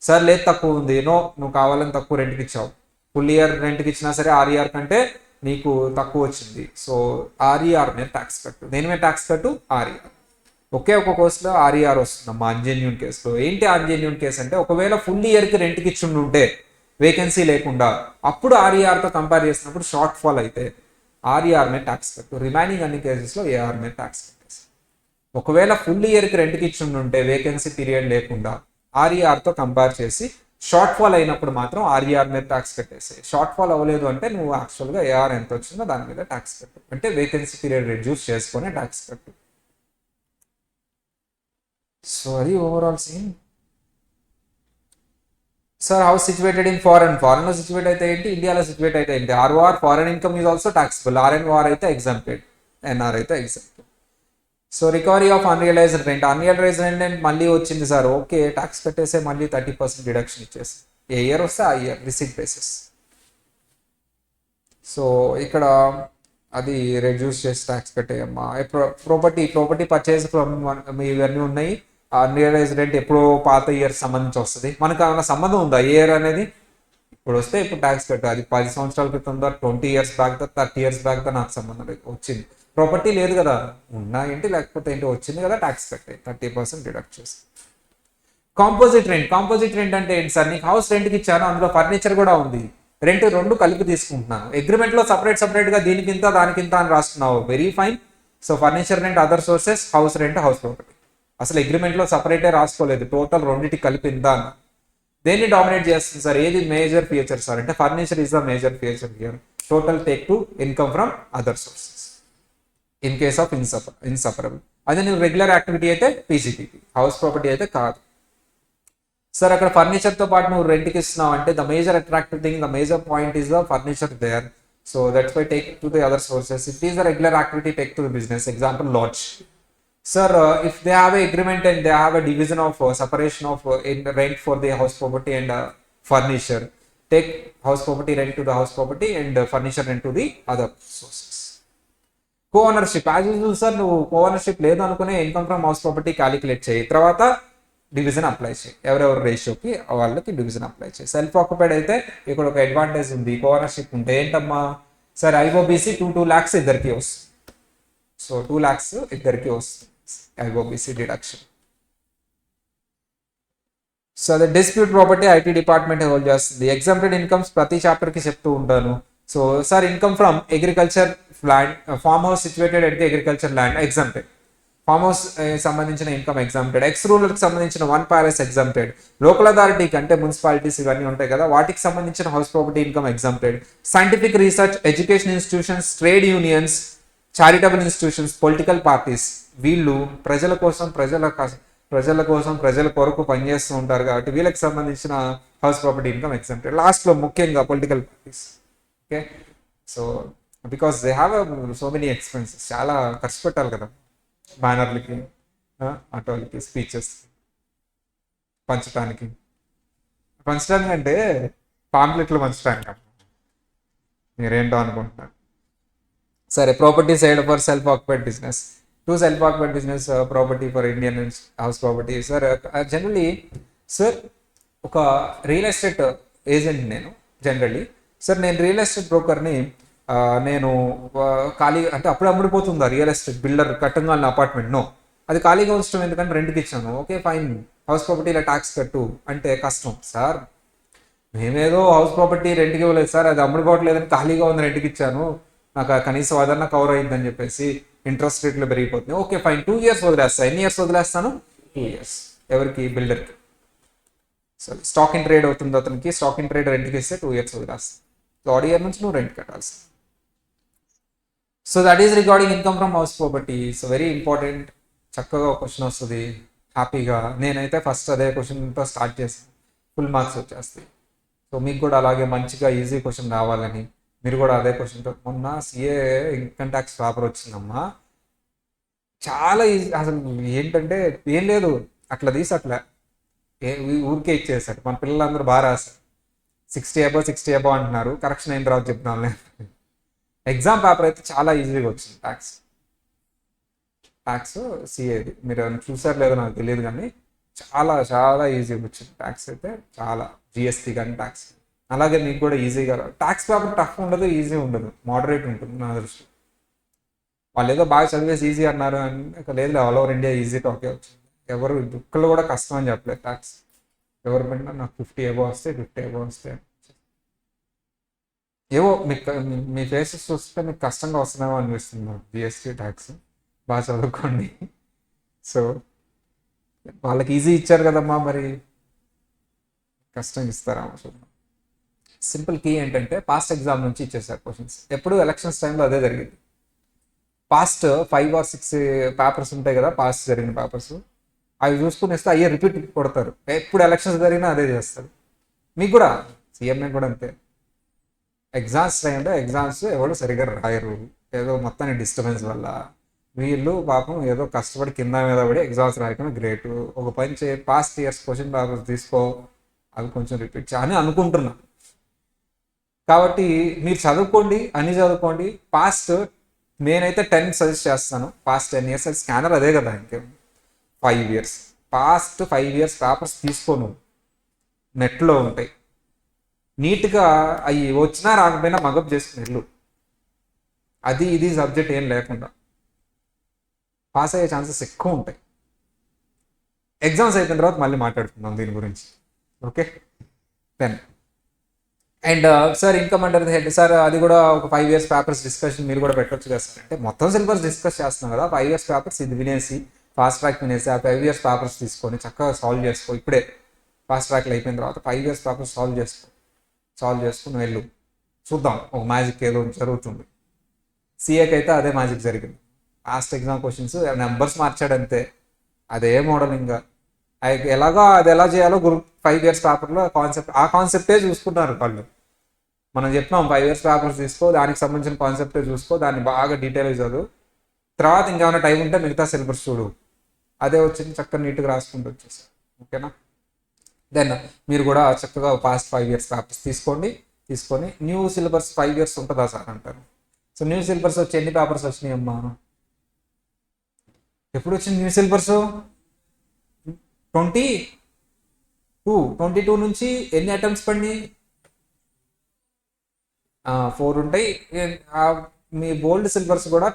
సార్ లేదు తక్కువ ఉంది, నో నువ్వు కావాలని తక్కువ రెంట్కి ఇచ్చావు, ఫుల్ ఇయర్ రెంట్కి ఇచ్చినా సరే ఆర్ఈఆర్ కంటే నీకు తక్కువ వచ్చింది, సో ఆర్ఈఆర్ మీద ట్యాక్స్ కట్టు. దేని మీద ట్యాక్స్ కట్టు, ఆర్ఈఆర్. ఒకే ఒక కేసులో ఆర్ఈఆర్ వస్తుందమ్మా అన్జెన్యూన్ కేసులో. ఏంటి అన్జెన్యూన్ కేసు అంటే ఒకవేళ ఫుల్ ఇయర్కి రెంట్కి ఇచ్చి ఉంటే వేకెన్సీ లేకుండా అప్పుడు ఆర్ఈఆర్తో కంపేర్ చేసినప్పుడు షార్ట్ ఫాల్ అయితే ఆర్ఈఆర్ మీద ట్యాక్స్ కట్టు, రిమైనింగ్ అన్ని కేసెస్లో ఏఆర్ మీద ట్యాక్స్ కట్టేసి. ఒకవేళ ఫుల్ ఇయర్కి రెంట్కి ఇచ్చి ఉంటే వేకెన్సీ పీరియడ్ లేకుండా ఆర్ఈఆర్తో కంపేర్ చేసి షార్ట్ ఫాల్ అయినప్పుడు మాత్రం ఆర్ఈఆర్ మీద ట్యాక్స్ కట్టేసి. షార్ట్ ఫాల్ అవ్వలేదు అంటే నువ్వు యాక్చువల్గా ఏఆర్ ఎంత వచ్చిందో దాని మీద ట్యాక్స్ కట్టు, అంటే వేకెన్సీ పీరియడ్ రెడ్యూస్ చేసుకొని ట్యాక్స్ కట్టు. సో అది overall scene. Sir house situated in ఫారెన్లో సిచ్యువేట్ అయితే ఏంటి, ఇండియాలో సిచ్యువేట్ అయితే ఏంటి, ROR foreign income is also taxable, RNOR అయితే ఎగ్జాంప్టెడ్, ఎన్ఆర్ అయితే exempted. So recovery of unrealized rent, unrealized rent మళ్ళీ వచ్చింది సార్, ఓకే ట్యాక్స్ కట్టేసే, మళ్ళీ 30% డిడక్షన్ ఇచ్చేసి ఏ ఇయర్ వస్తే ఆ ఇయర్ రిసిట్ బేసిస్. సో ఇక్కడ అది రెడ్యూస్ చేసి ట్యాక్స్ కట్టేయమ్మా. ప్రాపర్టీ పర్చేజ్ ఫ్రమ్ ఇవన్నీ ఉన్నాయి. అన్రియలైజ్డ్ రెంట్ ఎప్పుడో పాత ఇయర్ సంబంధించి వస్తుంది, మనకు ఏమైనా సంబంధం ఉందా ఇయర్ అనేది, ఇప్పుడు వస్తే ఇప్పుడు ట్యాక్స్ కట్టాలి. అది 10 సంవత్సరాల క్రితం దా, 20 years బ్యాక్ దా, 30 years బ్యాక్ దా నాకు సంబంధం లేదు, వచ్చింది. ప్రాపర్టీ లేదు కదా, ఉన్నా ఏంటి లేకపోతే ఏంటి, వచ్చింది కదా ట్యాక్స్ కట్టాయి, 30% డిడక్ట్ చేసి. కాంపోజిట్ రెంట్ అంటే ఏంటి సార్, నీకు హౌస్ రెంట్కి ఇచ్చాను, అందులో ఫర్నిచర్ కూడా ఉంది, రెంట్ రెండు కలిపి తీసుకుంటున్నాను, అగ్రిమెంట్లో సపరేట్గా దీనికింత దానికింత అని రాస్తున్నావు, very fine. So furniture rent, other sources, house rent, house property. అసలు అగ్రిమెంట్లో సపరేటే రాసుకోలేదు, టోటల్ రెండింటికి కలిపి ఇంత అన్న. దేన్ని డామినేట్ చేస్తుంది సార్, ఏది మేజర్ ఫీచర్ సార్ అంటే furniture is the major feature here. Total take to income from other sources in case of inseparable. అదే నువ్వు రెగ్యులర్ యాక్టివిటీ అయితే పీజీపీపీ, హౌస్ ప్రాపర్టీ అయితే కాదు. సార్ అక్కడ ఫర్నిచర్తో పాటు నువ్వు రెంట్కి ఇస్తున్నావు అంటే the major attractive thing, the major point is the furniture there. So that's why take to the other sources. It is the regular activity, take to the business. Example lodge. Sir, if they have an agreement and they have a division of separation of rent for the house property and furniture, take house property rent to the house property and furniture rent to the other sources. Co-ownership, as usual sir, నువ్వు co-ownership లేదు అనుకునే income from house property calculate చేయి, తర్వాత division apply చేయి, ఎవరెవరు రేషియోకి వాళ్ళకి division apply చేయి. Self occupied అయితే ఇక్కడ ఒక అడ్వాంటేజ్ ఉంది, co-ownership ఉంటే ఏంటమ్మా సార్, ఐఓబీసీ 2 lakhs ఇద్దరికి వస్తుంది. సో 2 lakhs ఇద్దరికి వస్తుంది ఐఓబీసీ డిడక్షన్. సో అదే dispute property IT department hold చేస్తుంది. ఎగ్జాంప్టెడ్ ఇన్కమ్స్ ప్రతి చాప్టర్కి చెప్తూ ఉంటాను. So sir income from agriculture land, farm house situated at the agriculture land exempted, farm house సంబంధించిన ఇన్కమ్ ఎగ్జాంప్టెడ్, ఎక్స్ రూరల్కి సంబంధించిన 1 palace ఎగ్జాంప్టెడ్, లోకల్ అథారిటీకి అంటే municipalities ఇవన్నీ ఉంటాయి కదా వాటికి సంబంధించిన house property income exempted, scientific research, education institutions, trade unions, charitable institutions, political parties, వీళ్ళు ప్రజల కోసం ప్రజల కొరకు పనిచేస్తూ ఉంటారు కాబట్టి వీళ్ళకి సంబంధించిన హౌస్ ప్రాపర్టీ ఇన్కమ్ ఎగ్జాంప్టెడ్. లాస్ట్లో ముఖ్యంగా political parties. Okay, so because they have so many expenses, చాలా ఖర్చు పెట్టాలి కదా, బ్యానర్లకి, ఆటోలకి, స్పీచెస్ పంచడానికి అంటే పాంప్లెట్లు పంచడానికి మీరేంటో అనుకుంటున్నారు. సరే, property side for self occupied business. To self occupied business property for Indian house property. Sir generally sir ఒక రియల్ ఎస్టేట్ ఏజెంట్ నేను జనరలీ. సార్ నేను రియల్ ఎస్టేట్ బ్రోకర్ని. నేను ఖాళీ అంటే అప్పుడు అమ్ముడిపోతుందా రియల్ ఎస్టేట్ బిల్డర్ కట్టంగా అపార్ట్మెంట్? నో, అది ఖాళీగా ఉంచడం ఎందుకంటే రెంట్కి ఇచ్చాను. ఓకే ఫైన్, హౌస్ ప్రాపర్టీలో ట్యాక్స్ కట్టు అంటే కష్టం సార్. మేమేదో హౌస్ ప్రాపర్టీ రెంట్కి ఇవ్వలేదు సార్, అది అమ్ముడుపోవట్లేదని ఖాళీగా ఉంది రెంట్కి ఇచ్చాను, నాకు కనీసం అదన్నా కవర్ అయ్యిందని చెప్పేసి ఇంట్రెస్ట్ రేట్లు పెరిగిపోతుంది. ఓకే ఫైన్, 2 years వదిలేస్తాను. ఎన్ని ఇయర్స్ వదిలేస్తాను? 2 years. ఎవరికి? బిల్డర్కి. సో స్టాక్ ఇన్ ట్రేడ్ అవుతుంది అతనికి, స్టాక్ ఇన్ ట్రేడ్ రెంట్కి ఇస్తే 2 years వదిలేస్తాను. సో ఆడ్ ఇయర్ నుంచి నువ్వు రెంట్ కట్టాల్సి. So that is regarding income from house property. So very important. చక్కగా క్వశ్చన్ వస్తుంది హ్యాపీగా. నేనైతే ఫస్ట్ అదే క్వశ్చన్తో స్టార్ట్ చేస్తాను, ఫుల్ మార్క్స్ వచ్చేస్తాయి. సో మీకు కూడా అలాగే మంచిగా ఈజీ క్వశ్చన్ రావాలని మీరు కూడా అదే క్వశ్చన్తో. మొన్న సిఏ ఇన్కమ్ ట్యాక్స్ పేపర్ వచ్చిందమ్మా, చాలా ఈజీ. అసలు ఏంటంటే ఏం లేదు, అట్లా తీసి అట్లా ఊరికే ఇచ్చేసారు. మన పిల్లలందరూ బాగా రాశారు, 60 above అంటున్నారు. కరెక్షన్ అయిన తర్వాత చెప్తున్నాను. ఎగ్జామ్ పేపర్ అయితే చాలా ఈజీగా వచ్చింది. ట్యాక్స్ సిఏది మీరు చూసారు లేదో నాకు తెలియదు, కానీ చాలా చాలా ఈజీగా వచ్చింది ట్యాక్స్ అయితే. చాలా జిఎస్టీ కానీ ట్యాక్స్. అలాగే మీకు కూడా ఈజీగా ట్యాక్స్ పేపర్ టఫ్ ఉండదు, ఈజీ ఉండదు, మోడరేట్ ఉంటుంది నా దృష్టి. వాళ్ళు ఏదో బాగా చదివేసి ఈజీ అన్నారు అని లేదు, ఆల్ ఓవర్ ఇండియా ఈజీ టాకే వచ్చింది. ఎవరు దుఃఖలు కూడా కష్టం అని చెప్పలేదు. ట్యాక్స్ ఎవరు పెట్టినా నాకు 50 above వస్తే 50 above వస్తే ఏవో మీకు మీ ఫేసెస్ చూస్తే మీకు కష్టంగా వస్తున్నామో అనిపిస్తుంది నాకు. జిఎస్టీ ట్యాక్స్ బాగా చదువుకోండి. సో వాళ్ళకి ఈజీ ఇచ్చారు కదమ్మా, మరి కష్టం ఇస్తారా? సింపుల్ కీ ఏంటంటే పాస్ట్ ఎగ్జామ్ నుంచి ఇచ్చేసారు క్వశ్చన్స్. ఎప్పుడు ఎలక్షన్స్ టైంలో అదే జరిగింది. పాస్ట్ 5 or 6 పేపర్స్ ఉంటాయి కదా, పాస్ట్ జరిగిన పేపర్స్, అవి చూసుకుని ఇస్తే అయ్యే రిపీట్ కొడతారు. ఎప్పుడు ఎలక్షన్స్ జరిగినా అదే చేస్తారు. మీకు కూడా సీఎంఏ కూడా అంతే. ఎగ్జామ్స్ టైంలో ఎగ్జామ్స్ ఎవరు సరిగ్గా రాయరు, ఏదో మొత్తాన్ని డిస్టర్బెన్స్ వల్ల. వీళ్ళు పాపం ఏదో కష్టపడి కింద మీద పడి ఎగ్జామ్స్ రాయకుండా గ్రేట్. ఒక పని పాస్ట్ ఇయర్స్ క్వశ్చన్ పేపర్స్ తీసుకో, అవి కొంచెం రిపీట్ అని అనుకుంటున్నా. కాబట్టి మీరు చదువుకోండి, అన్ని చదువుకోండి. పాస్ట్ నేనైతే 10 సజెస్ట్ చేస్తాను. పాస్ట్ 10 years అది స్కానర్ అదే కదా, ఇంకేం 5 years. పాస్ట్ 5 years పేపర్స్ తీసుకోను, నెట్లో ఉంటాయి. నీట్గా అవి వచ్చినా రాకపోయినా మగప్ చేసుకుని వెళ్ళు. అది ఇది సబ్జెక్ట్ ఏం లేకుండా పాస్ అయ్యే ఛాన్సెస్ ఎక్కువ ఉంటాయి. ఎగ్జామ్స్ అయిపోయిన తర్వాత మళ్ళీ మాట్లాడుకుందాం దీని గురించి. Okay then. And sir income under the head. Sir అది కూడా ఒక 5 years పేపర్స్ డిస్కషన్ మీరు కూడా పెట్టవచ్చు కదా సార్. అంటే మొత్తం సిలబస్ డిస్కస్ చేస్తున్నాం కదా, 5 years పేపర్స్ ఇది వినేసి ఫాస్ట్ ట్రాక్ వినేసి ఆ 5 years పేపర్స్ తీసుకొని చక్కగా సాల్వ్ చేసుకో. ఇప్పుడే ఫాస్ట్ ట్రాక్లు అయిపోయిన తర్వాత 5 years పేపర్స్ సాల్వ్ చేసుకుని వెళ్ళు. చూద్దాం ఒక మ్యాజిక్ ఏదో జరుగుతుంది. సిఏకి అయితే అదే మ్యాజిక్ జరిగింది. లాస్ట్ ఎగ్జామ్ క్వశ్చన్స్ నెంబర్స్ మార్చాడు అంతే, అదే మోడలింగ్. ఎలాగో అది ఎలా చేయాలో 5 years పేపర్లో కాన్సెప్టే చూసుకున్నారు వాళ్ళు. మనం చెప్పినాం 5 years పేపర్స్ తీసుకో, దానికి సంబంధించిన కాన్సెప్టే చూసుకో, దాన్ని బాగా డీటెయిల్గా చదువు, తర్వాత ఇంకేమైనా టైం ఉంటే మిగతా సిలబస్ చూడు. అదే వచ్చింది, చక్కగా నీట్గా రాసుకుంటూ వచ్చేసారు. ఓకేనా? దెన్ మీరు కూడా చక్కగా పాస్ట్ 5 years పేపర్స్ తీసుకొని న్యూ సిలబస్ 5 years ఉంటుందా సార్ అంటారు. సో న్యూ సిలబస్ వచ్చి ఎన్ని పేపర్స్ వచ్చినాయి అమ్మా? ఎప్పుడు వచ్చింది న్యూ సిలబస్? 22 నుంచి ఎన్ని అటెంప్ట్స్ పడినాయి? 4 ఉంటాయి. మీ బోల్డ్ సిలబస్ కూడా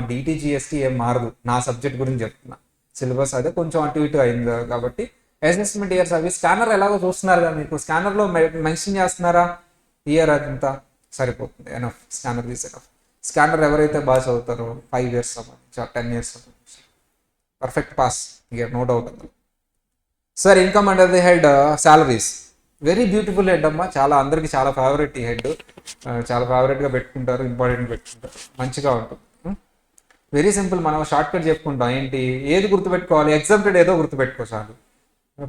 డిటి జిఎస్టీ ఏం మారదు. నా సబ్జెక్ట్ గురించి చెప్తున్నా, సిలబస్ అదే కొంచెం అటు ఇటు అయింది కాబట్టి. అసెస్మెంట్ ఇయర్స్ అవి స్కానర్ ఎలాగో చూస్తున్నారు కదా, మీకు స్కానర్లో మెన్షన్ చేస్తున్నారా ఇయర్? అదంతా సరిపోతుంది, ఎనఫ్. స్కానర్ తీసేటఫ్. స్కానర్ ఎవరైతే బాగా చదువుతారో 5 years సంబంధించి 10 years సంబంధించి perfect pass, year no doubt అందులో. Sir income under the head salaries. Very beautiful head అమ్మా, చాలా అందరికి చాలా ఫేవరెట్ ఈ హెడ్. చాలా ఫేవరెట్గా పెట్టుకుంటారు, ఇంపార్టెంట్ పెట్టుకుంటారు, మంచిగా ఉంటుంది. Very simple. మనం షార్ట్ కట్ చెప్పుకుంటాం. ఏంటి ఏది గుర్తుపెట్టుకోవాలి? ఎగ్జామ్టెడ్ ఏదో గుర్తుపెట్టుకో చాలు.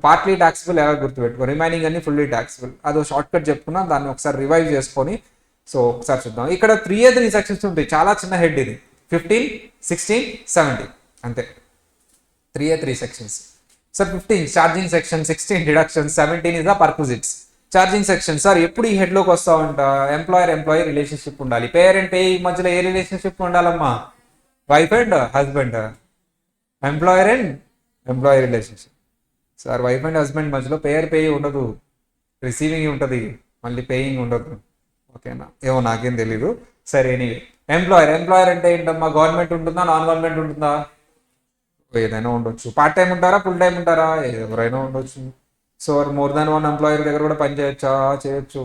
పార్ట్లీ ట్యాక్సిబుల్ ఎలా గుర్తుపెట్టుకో, రిమైనింగ్ అన్ని ఫుల్లీ ట్యాక్సిబుల్. అదో షార్ట్ కట్ చెప్పుకున్నా, దాన్ని ఒకసారి రివైవ్ చేసుకొని సో ఒకసారి చూద్దాం. ఇక్కడ 3 సెక్షన్స్ ఉంటాయి. చాలా చిన్న హెడ్ ఇది. 15, 16, 17 అంతే. 3 sections. Sir 15 charging section, 16 deduction, 17 is the perquisites. Charging section sir ఎప్పుడు ఈ హెడ్లోకి వస్తామంట ఎంప్లాయర్ రిలేషన్షిప్ ఉండాలి. పేరెంట్ ఈ మధ్యలో ఏ రిలేషన్షిప్ ఉండాలమ్మా? Wife and husband. Employer and employee relationship. Sir wife and husband మధ్యలో పే ఉండదు, రిసీవింగ్ ఉంటుంది, మళ్ళీ పేయింగ్ ఉండదు. ఓకేనా? ఏమో నాకేం తెలీదు. సరే ఎనీవే ఎంప్లాయర్ అంటే ఏంటమ్మా? గవర్నమెంట్ ఉంటుందా, నాన్ గవర్నమెంట్ ఉంటుందా? ఏదైనా ఉండొచ్చు. పార్ట్ టైం ఉంటారా, ఫుల్ టైం ఉంటారా? ఎవరైనా ఉండొచ్చు. So more than one employer దగ్గర కూడా పని చేయొచ్చు.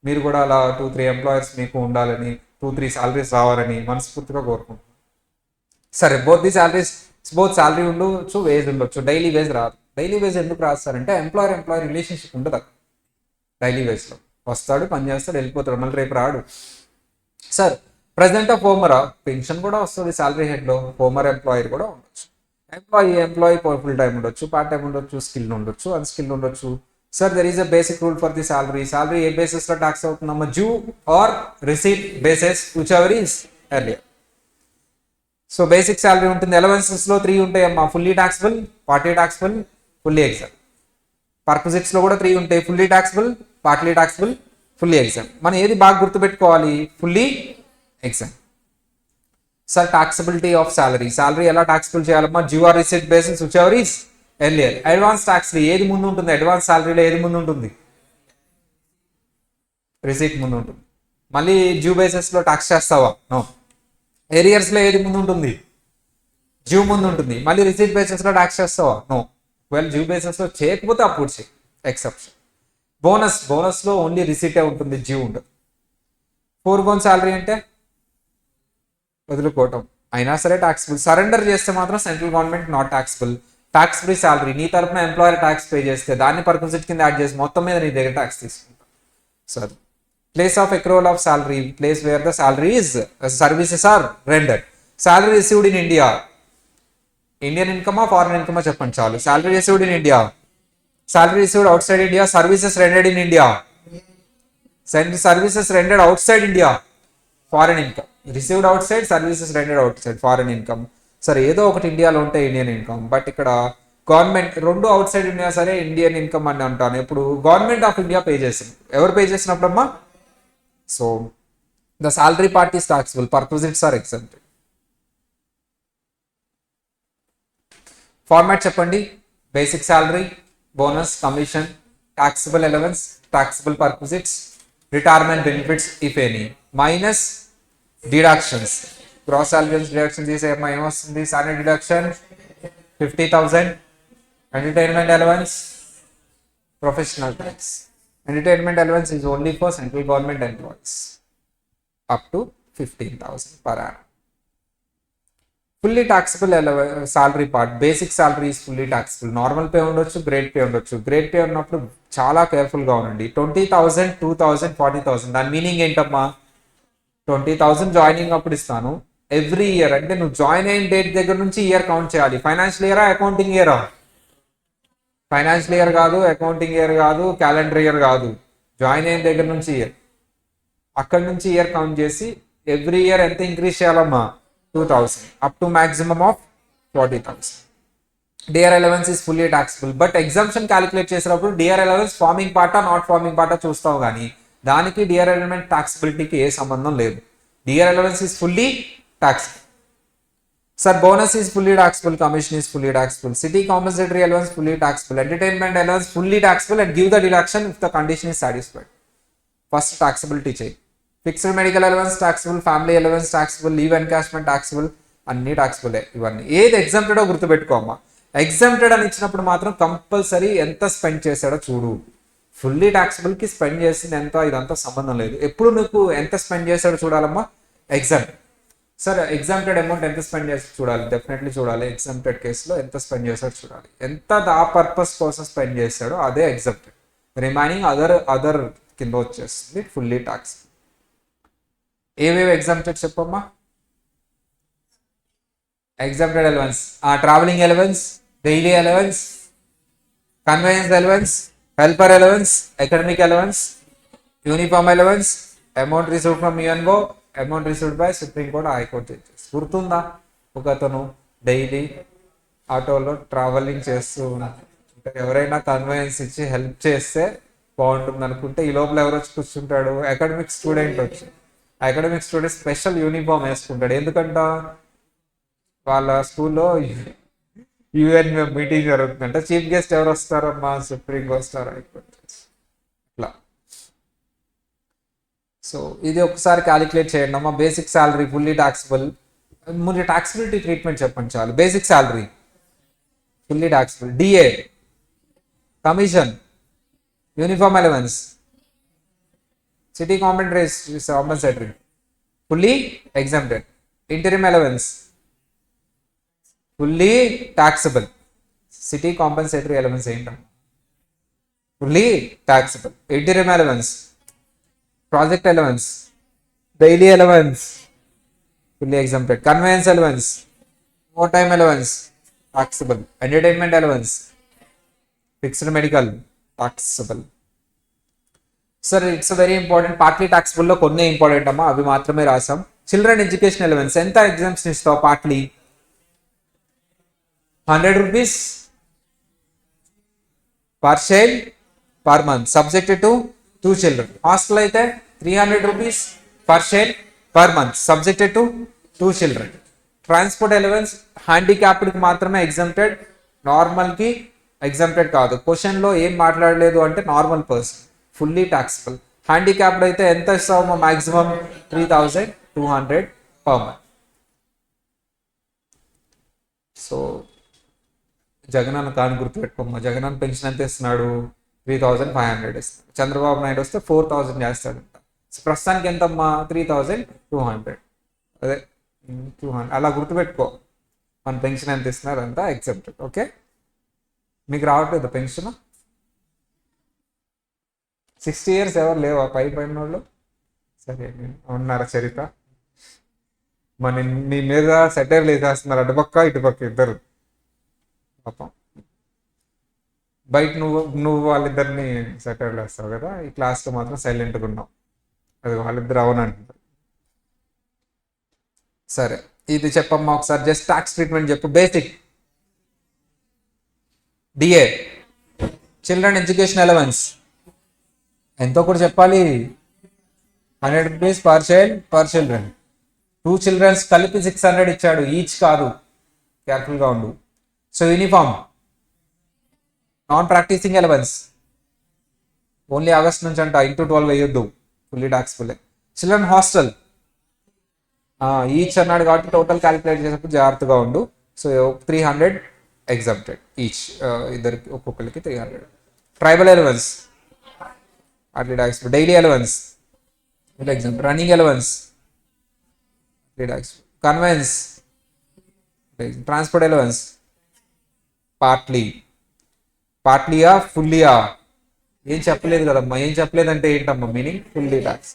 మీరు కూడా అలా 2-3 ఎంప్లాయర్స్ మీకు ఉండాలని, 2-3 సాలరీస్ రావాలని మనస్ఫూర్తిగా కోరుకుంటున్నాను. సరే బోత్ శాలరీ ఉండొచ్చు, వేజ్ ఉండొచ్చు. డైలీ వేజ్ రాదు. డైలీ వేజ్ ఎందుకు రాస్తారంటే ఎంప్లాయర్ రిలేషన్షిప్ ఉండదు అక్కడ. డైలీ వేజ్లో వస్తాడు, పని చేస్తాడు, వెళ్ళిపోతాడు, మళ్ళీ రేపు రాడు. సార్ ప్రెసిడెంట్ ఆఫ్ హోమరా? పెన్షన్ కూడా వస్తుంది శాలరీ హెడ్లో. హోమర్ ఎంప్లాయర్ కూడా ఉండొచ్చు. ఎంప్లాయీ ఫుల్ టైం ఉండొచ్చు, పార్ట్ టైం ఉండొచ్చు, స్కిల్డ్ ఉండొచ్చు, అన్స్కిల్డ్ ఉండొచ్చు. Sir there is a basic rule for the salary ఏ బేసిస్లో ట్యాక్స్ అవుతుందమ్మా? Due or receipt basis whichever is earlier. So basic salary ఉంటుంది. అలవెన్సెస్లో 3 ఉంటాయమ్మా: fully taxable, partly taxable, fully exempt. పర్క్విజిట్స్లో కూడా 3 ఉంటాయి: fully taxable, partly taxable, fully exempt. మనం ఏది బాగా గుర్తుపెట్టుకోవాలి? Fully exempt. Sir taxability of salary ఎలా టాక్సిబుల్ చేయాలమ్మా? Due or receipt basis whichever is earlier. Advance tax ఏది ముందు ఉంటుంది? అడ్వాన్స్ శాలరీలో ఏది ముందు ఉంటుంది? రిసీట్ ముందు ఉంటుంది. మళ్ళీ డ్యూ బేసిస్లో ట్యాక్స్ చేస్తావా? నో. ఏరియర్స్లో ఏది ముందు ఉంటుంది? డ్యూ ముందు ఉంటుంది. మళ్ళీ రిసీట్ బేసిస్లో ట్యాక్స్ చేస్తావా? నో. ఒకవేళ డ్యూ బేసిస్లో చేయకపోతే అప్పుడు చేయి, ఎక్సెప్షన్. బోనస్లో ఓన్లీ రిసీటే ఉంటుంది, డ్యూ ఉండదు. ఫోర్గోన్ శాలరీ అంటే వదులుకోవటం, అయినా సరే టాక్సిబుల్. సరెండర్ చేస్తే మాత్రం central government not taxable. Tax free salary నీ తరపున ఎంప్లాయర్ ట్యాక్స్ పే చేస్తే దాన్ని పర్క్విజిట్ కింద యాడ్ చేసి మొత్తం మీద నీ దగ్గర ట్యాక్స్ తీసుకుంటాం. Sir place of accrual of salary, place where the salary is services are rendered. Salary received in India, Indian ఇన్కమా ఫారెన్ ఇన్కమా చెప్పండి చాలు. Salary received in India, salary received outside India, services rendered in India, services rendered outside India, foreign income. Received outside, services rendered outside, foreign income. సరే ఏదో ఒకటి ఇండియాలో ఉంటే Indian income. But ఇక్కడ government రెండు outside India సరే Indian income అని అంటాను. ఇప్పుడు గవర్నమెంట్ ఆఫ్ ఇండియా పే చేసింది. ఎవరు పే చేసినప్పుడమ్మా? So the salary part is taxable, perquisites are exempted. Format చెప్పండి. Basic salary, bonus, commission, taxable allowance, taxable perquisites, retirement benefits if any, minus deductions. Gross allowance deductions is ఏమొస్తుంది? salary deduction 50,000, entertainment allowance, professional tax. Entertainment allowance is only for central government employees up to 15,000 per annum. Fully taxable salary part, basic salary is fully taxable. Normal pay ఉండొచ్చు, grade pay ఉండొచ్చు. Grade pay ఉన్నప్పుడు చాలా కేర్ఫుల్గా ఉండండి. 20,000, 2,000, 40,000 దాని meaning ఏంటమ్మా? 20,000 joining అప్పుడు ఇస్తాను. ఎవ్రీ ఇయర్ అంటే నువ్వు జాయిన్ అయిన డేట్ దగ్గర నుంచి ఇయర్ కౌంట్ చేయాలి. ఫైనాన్షియల్ ఇయరా, అకౌంటింగ్ ఇయరా? ఫైనాన్షియల్ ఇయర్ కాదు, అకౌంటింగ్ ఇయర్ కాదు, క్యాలెండర్ ఇయర్ కాదు. జాయిన్ అయిన దగ్గర నుంచి ఇయర్, అక్కడి నుంచి ఇయర్ కౌంట్ చేసి ఎవ్రీ ఇయర్ ఎంత ఇంక్రీజ్ చేయాలమ్మా? 2,000 up to maximum of 40,000. DR allowance is fully taxable. But exemption calculate చేసినప్పుడు డిఆర్ అలవెన్స్ ఫార్మింగ్ పార్టా నాట్ ఫార్మింగ్ పార్టా చూస్తావు, కానీ దానికి డిఆర్ అలవెన్స్ టాక్సిబిలిటీకి ఏ సంబంధం లేదు. DR allowance is fully taxable. Sir bonus is fully taxable, commission is fully taxable, city compensatory allowance fully taxable, entertainment allowance fully taxable and give the deduction if the condition is satisfied. First taxability చేయి. Fixed medical allowance taxable, family allowance taxable, leave encashment taxable, అన్ని టాక్సిబులే. ఇవన్నీ ఏది ఎగ్జామ్టెడో గుర్తుపెట్టుకోమ్మా. Exempted అని ఇచ్చినప్పుడు మాత్రం compulsory ఎంత spend చేశాడో చూడు. ఫుల్లీ టాక్సిబుల్కి స్పెండ్ చేసింది ఎంత ఇదంతా సంబంధం లేదు. ఎప్పుడు నీకు ఎంత స్పెండ్ చేశాడో చూడాలమ్మా. ఎగ్జామ్ సార్ ఎగ్జామ్టెడ్ అమౌంట్ ఎంత స్పెండ్ చేసి చూడాలి, డెఫినెట్లీ చూడాలి. ఎగ్జామ్టెడ్ కేసులో ఎంత స్పెండ్ చేశాడో చూడాలి. ఎంత ఆ పర్పస్ కోసం స్పెండ్ చేశాడో అదే ఎగ్జామ్టెడ్. రిమైనింగ్ అదర్ కింద వచ్చేస్తుంది ఫుల్లీ టాక్సిబుల్. ఏవేవి ఎగ్జామ్టెడ్ చెప్పమ్మా? Exempted allowance, travelling allowance, daily allowance, conveyance allowance, helper allowance, academic allowance, uniform allowance, amount received from UNO, amount received by supreme court, high court judges. గుర్తుందా? ఒకతను daily ఆటోలో travelling చేస్తూ ఎవరైనా conveyance ఇచ్చి help చేస్తే బాగుంటుంది అనుకుంటే ఈ లోపల ఎవరు వచ్చి కూర్చుంటాడు, అకాడమిక్ స్టూడెంట్ వచ్చి. అకాడమిక్ స్టూడెంట్ స్పెషల్ యూనిఫామ్ వేసుకుంటాడు. ఎందుకంట వాళ్ళ స్కూల్లో యుఎన్ మీటింగ్ జరుగుతుందంట. చీఫ్ గెస్ట్ ఎవరు వస్తారమ్మా, సుప్రీం వస్తారు ఇట్లా. సో ఇది ఒకసారి క్యాలిక్యులేట్ చేయండి అమ్మా. Basic salary fully taxable. మీరు టాక్సిబిలిటీ ట్రీట్మెంట్ చెప్పండి చాలు. Basic salary fully taxable, DA, commission, uniform allowance, city compensatory fully exempted, interim allowance fully taxable. City compensatory allowance ఏంటంటే fully taxable. Interim allowance, project allowance, daily allowance fully exempted. Conveyance allowance, overtime allowance taxable. Entertainment allowance, fixed medical taxable. Sir it's very important. Partly టాక్సిబుల్లో కొన్ని important అమ్మా, అవి మాత్రమే రాసాం. Children education allowance ఎంత exemption ఇస్తావు? Partly 100 rupees per child per month, subjected to 2 children. Hostel అయితే 300 rupees per child per month, subjected to 2 children. Transport allowance హ్యాండిక్యాప్డ్కి మాత్రమే ఎగ్జామ్టెడ్, నార్మల్కి ఎగ్జామ్టెడ్ కాదు. క్వశ్చన్లో ఏం మాట్లాడలేదు అంటే normal person fully taxable. Handicapped అయితే ఎంత ఇస్తామో maximum 3200 per month. So Jagananna కాని గుర్తుపెట్టుకోమ్మా. జగనన్న పెన్షన్ ఎంత ఇస్తున్నాడు? 3500 ఇస్తాడు. చంద్రబాబు నాయుడు వస్తే 4000 చేస్తాడంట. ప్రస్తుతానికి ఎంతమ్మా? 3200. అదే 200 అలా గుర్తుపెట్టుకో. మన పెన్షన్ ఎంత ఇస్తున్నారు అంతా ఎగ్జామ్టెడ్. ఓకే, మీకు రావట్లేదు పెన్షన్? 60 years ఎవరు లేవా పైన వాళ్ళు? సరే ఉన్నారా చరిత్ర? మన నీ మీద సెటైర్లు వేసేస్తున్నారు, అటుపక్క ఇటుపక్క ఇద్దరు. పాపం బయట నువ్వు వాళ్ళిద్దరిని సెటైర్లు వేస్తావు కదా, ఈ క్లాస్లో మాత్రం సైలెంట్గా ఉన్నావు. అది వాళ్ళిద్దరు అవునంటారు. సరే ఇది చెప్పమ్మా ఒకసారి. జస్ట్ ట్యాక్స్ ట్రీట్మెంట్ చెప్పు. Basic DA, children education allowance ఎంతో కూడా చెప్పాలి. 100 rupees per child per children. 2 children కలిపి 600 ఇచ్చాడు, ఈచ్ కాదు, కేర్ఫుల్గా ఉండు. So uniform, non practising allowance only August నుంచి అంట, ఇంటూ 12 వేయొద్దు, fully taxable. Children hostel each అన్నాడు కాబట్టి టోటల్ క్యాలిక్యులేట్ చేసేటప్పుడు జాగ్రత్తగా ఉండు. సో 300 ఎగ్జామ్టెడ్ ఈచ్, ఇద్దరికి ఒక్కొక్కరికి 300. ట్రైబల్ అలవెన్స్ అట్లీ taxable. Daily allowance exempt. Running allowance conveyance. Transport allowance పార్ట్లీయా ఫుల్లీయా? ఏం చెప్పలేదు కదమ్మా. ఏం చెప్పలేదంటే ఏంటమ్మా meaning? Fully tax.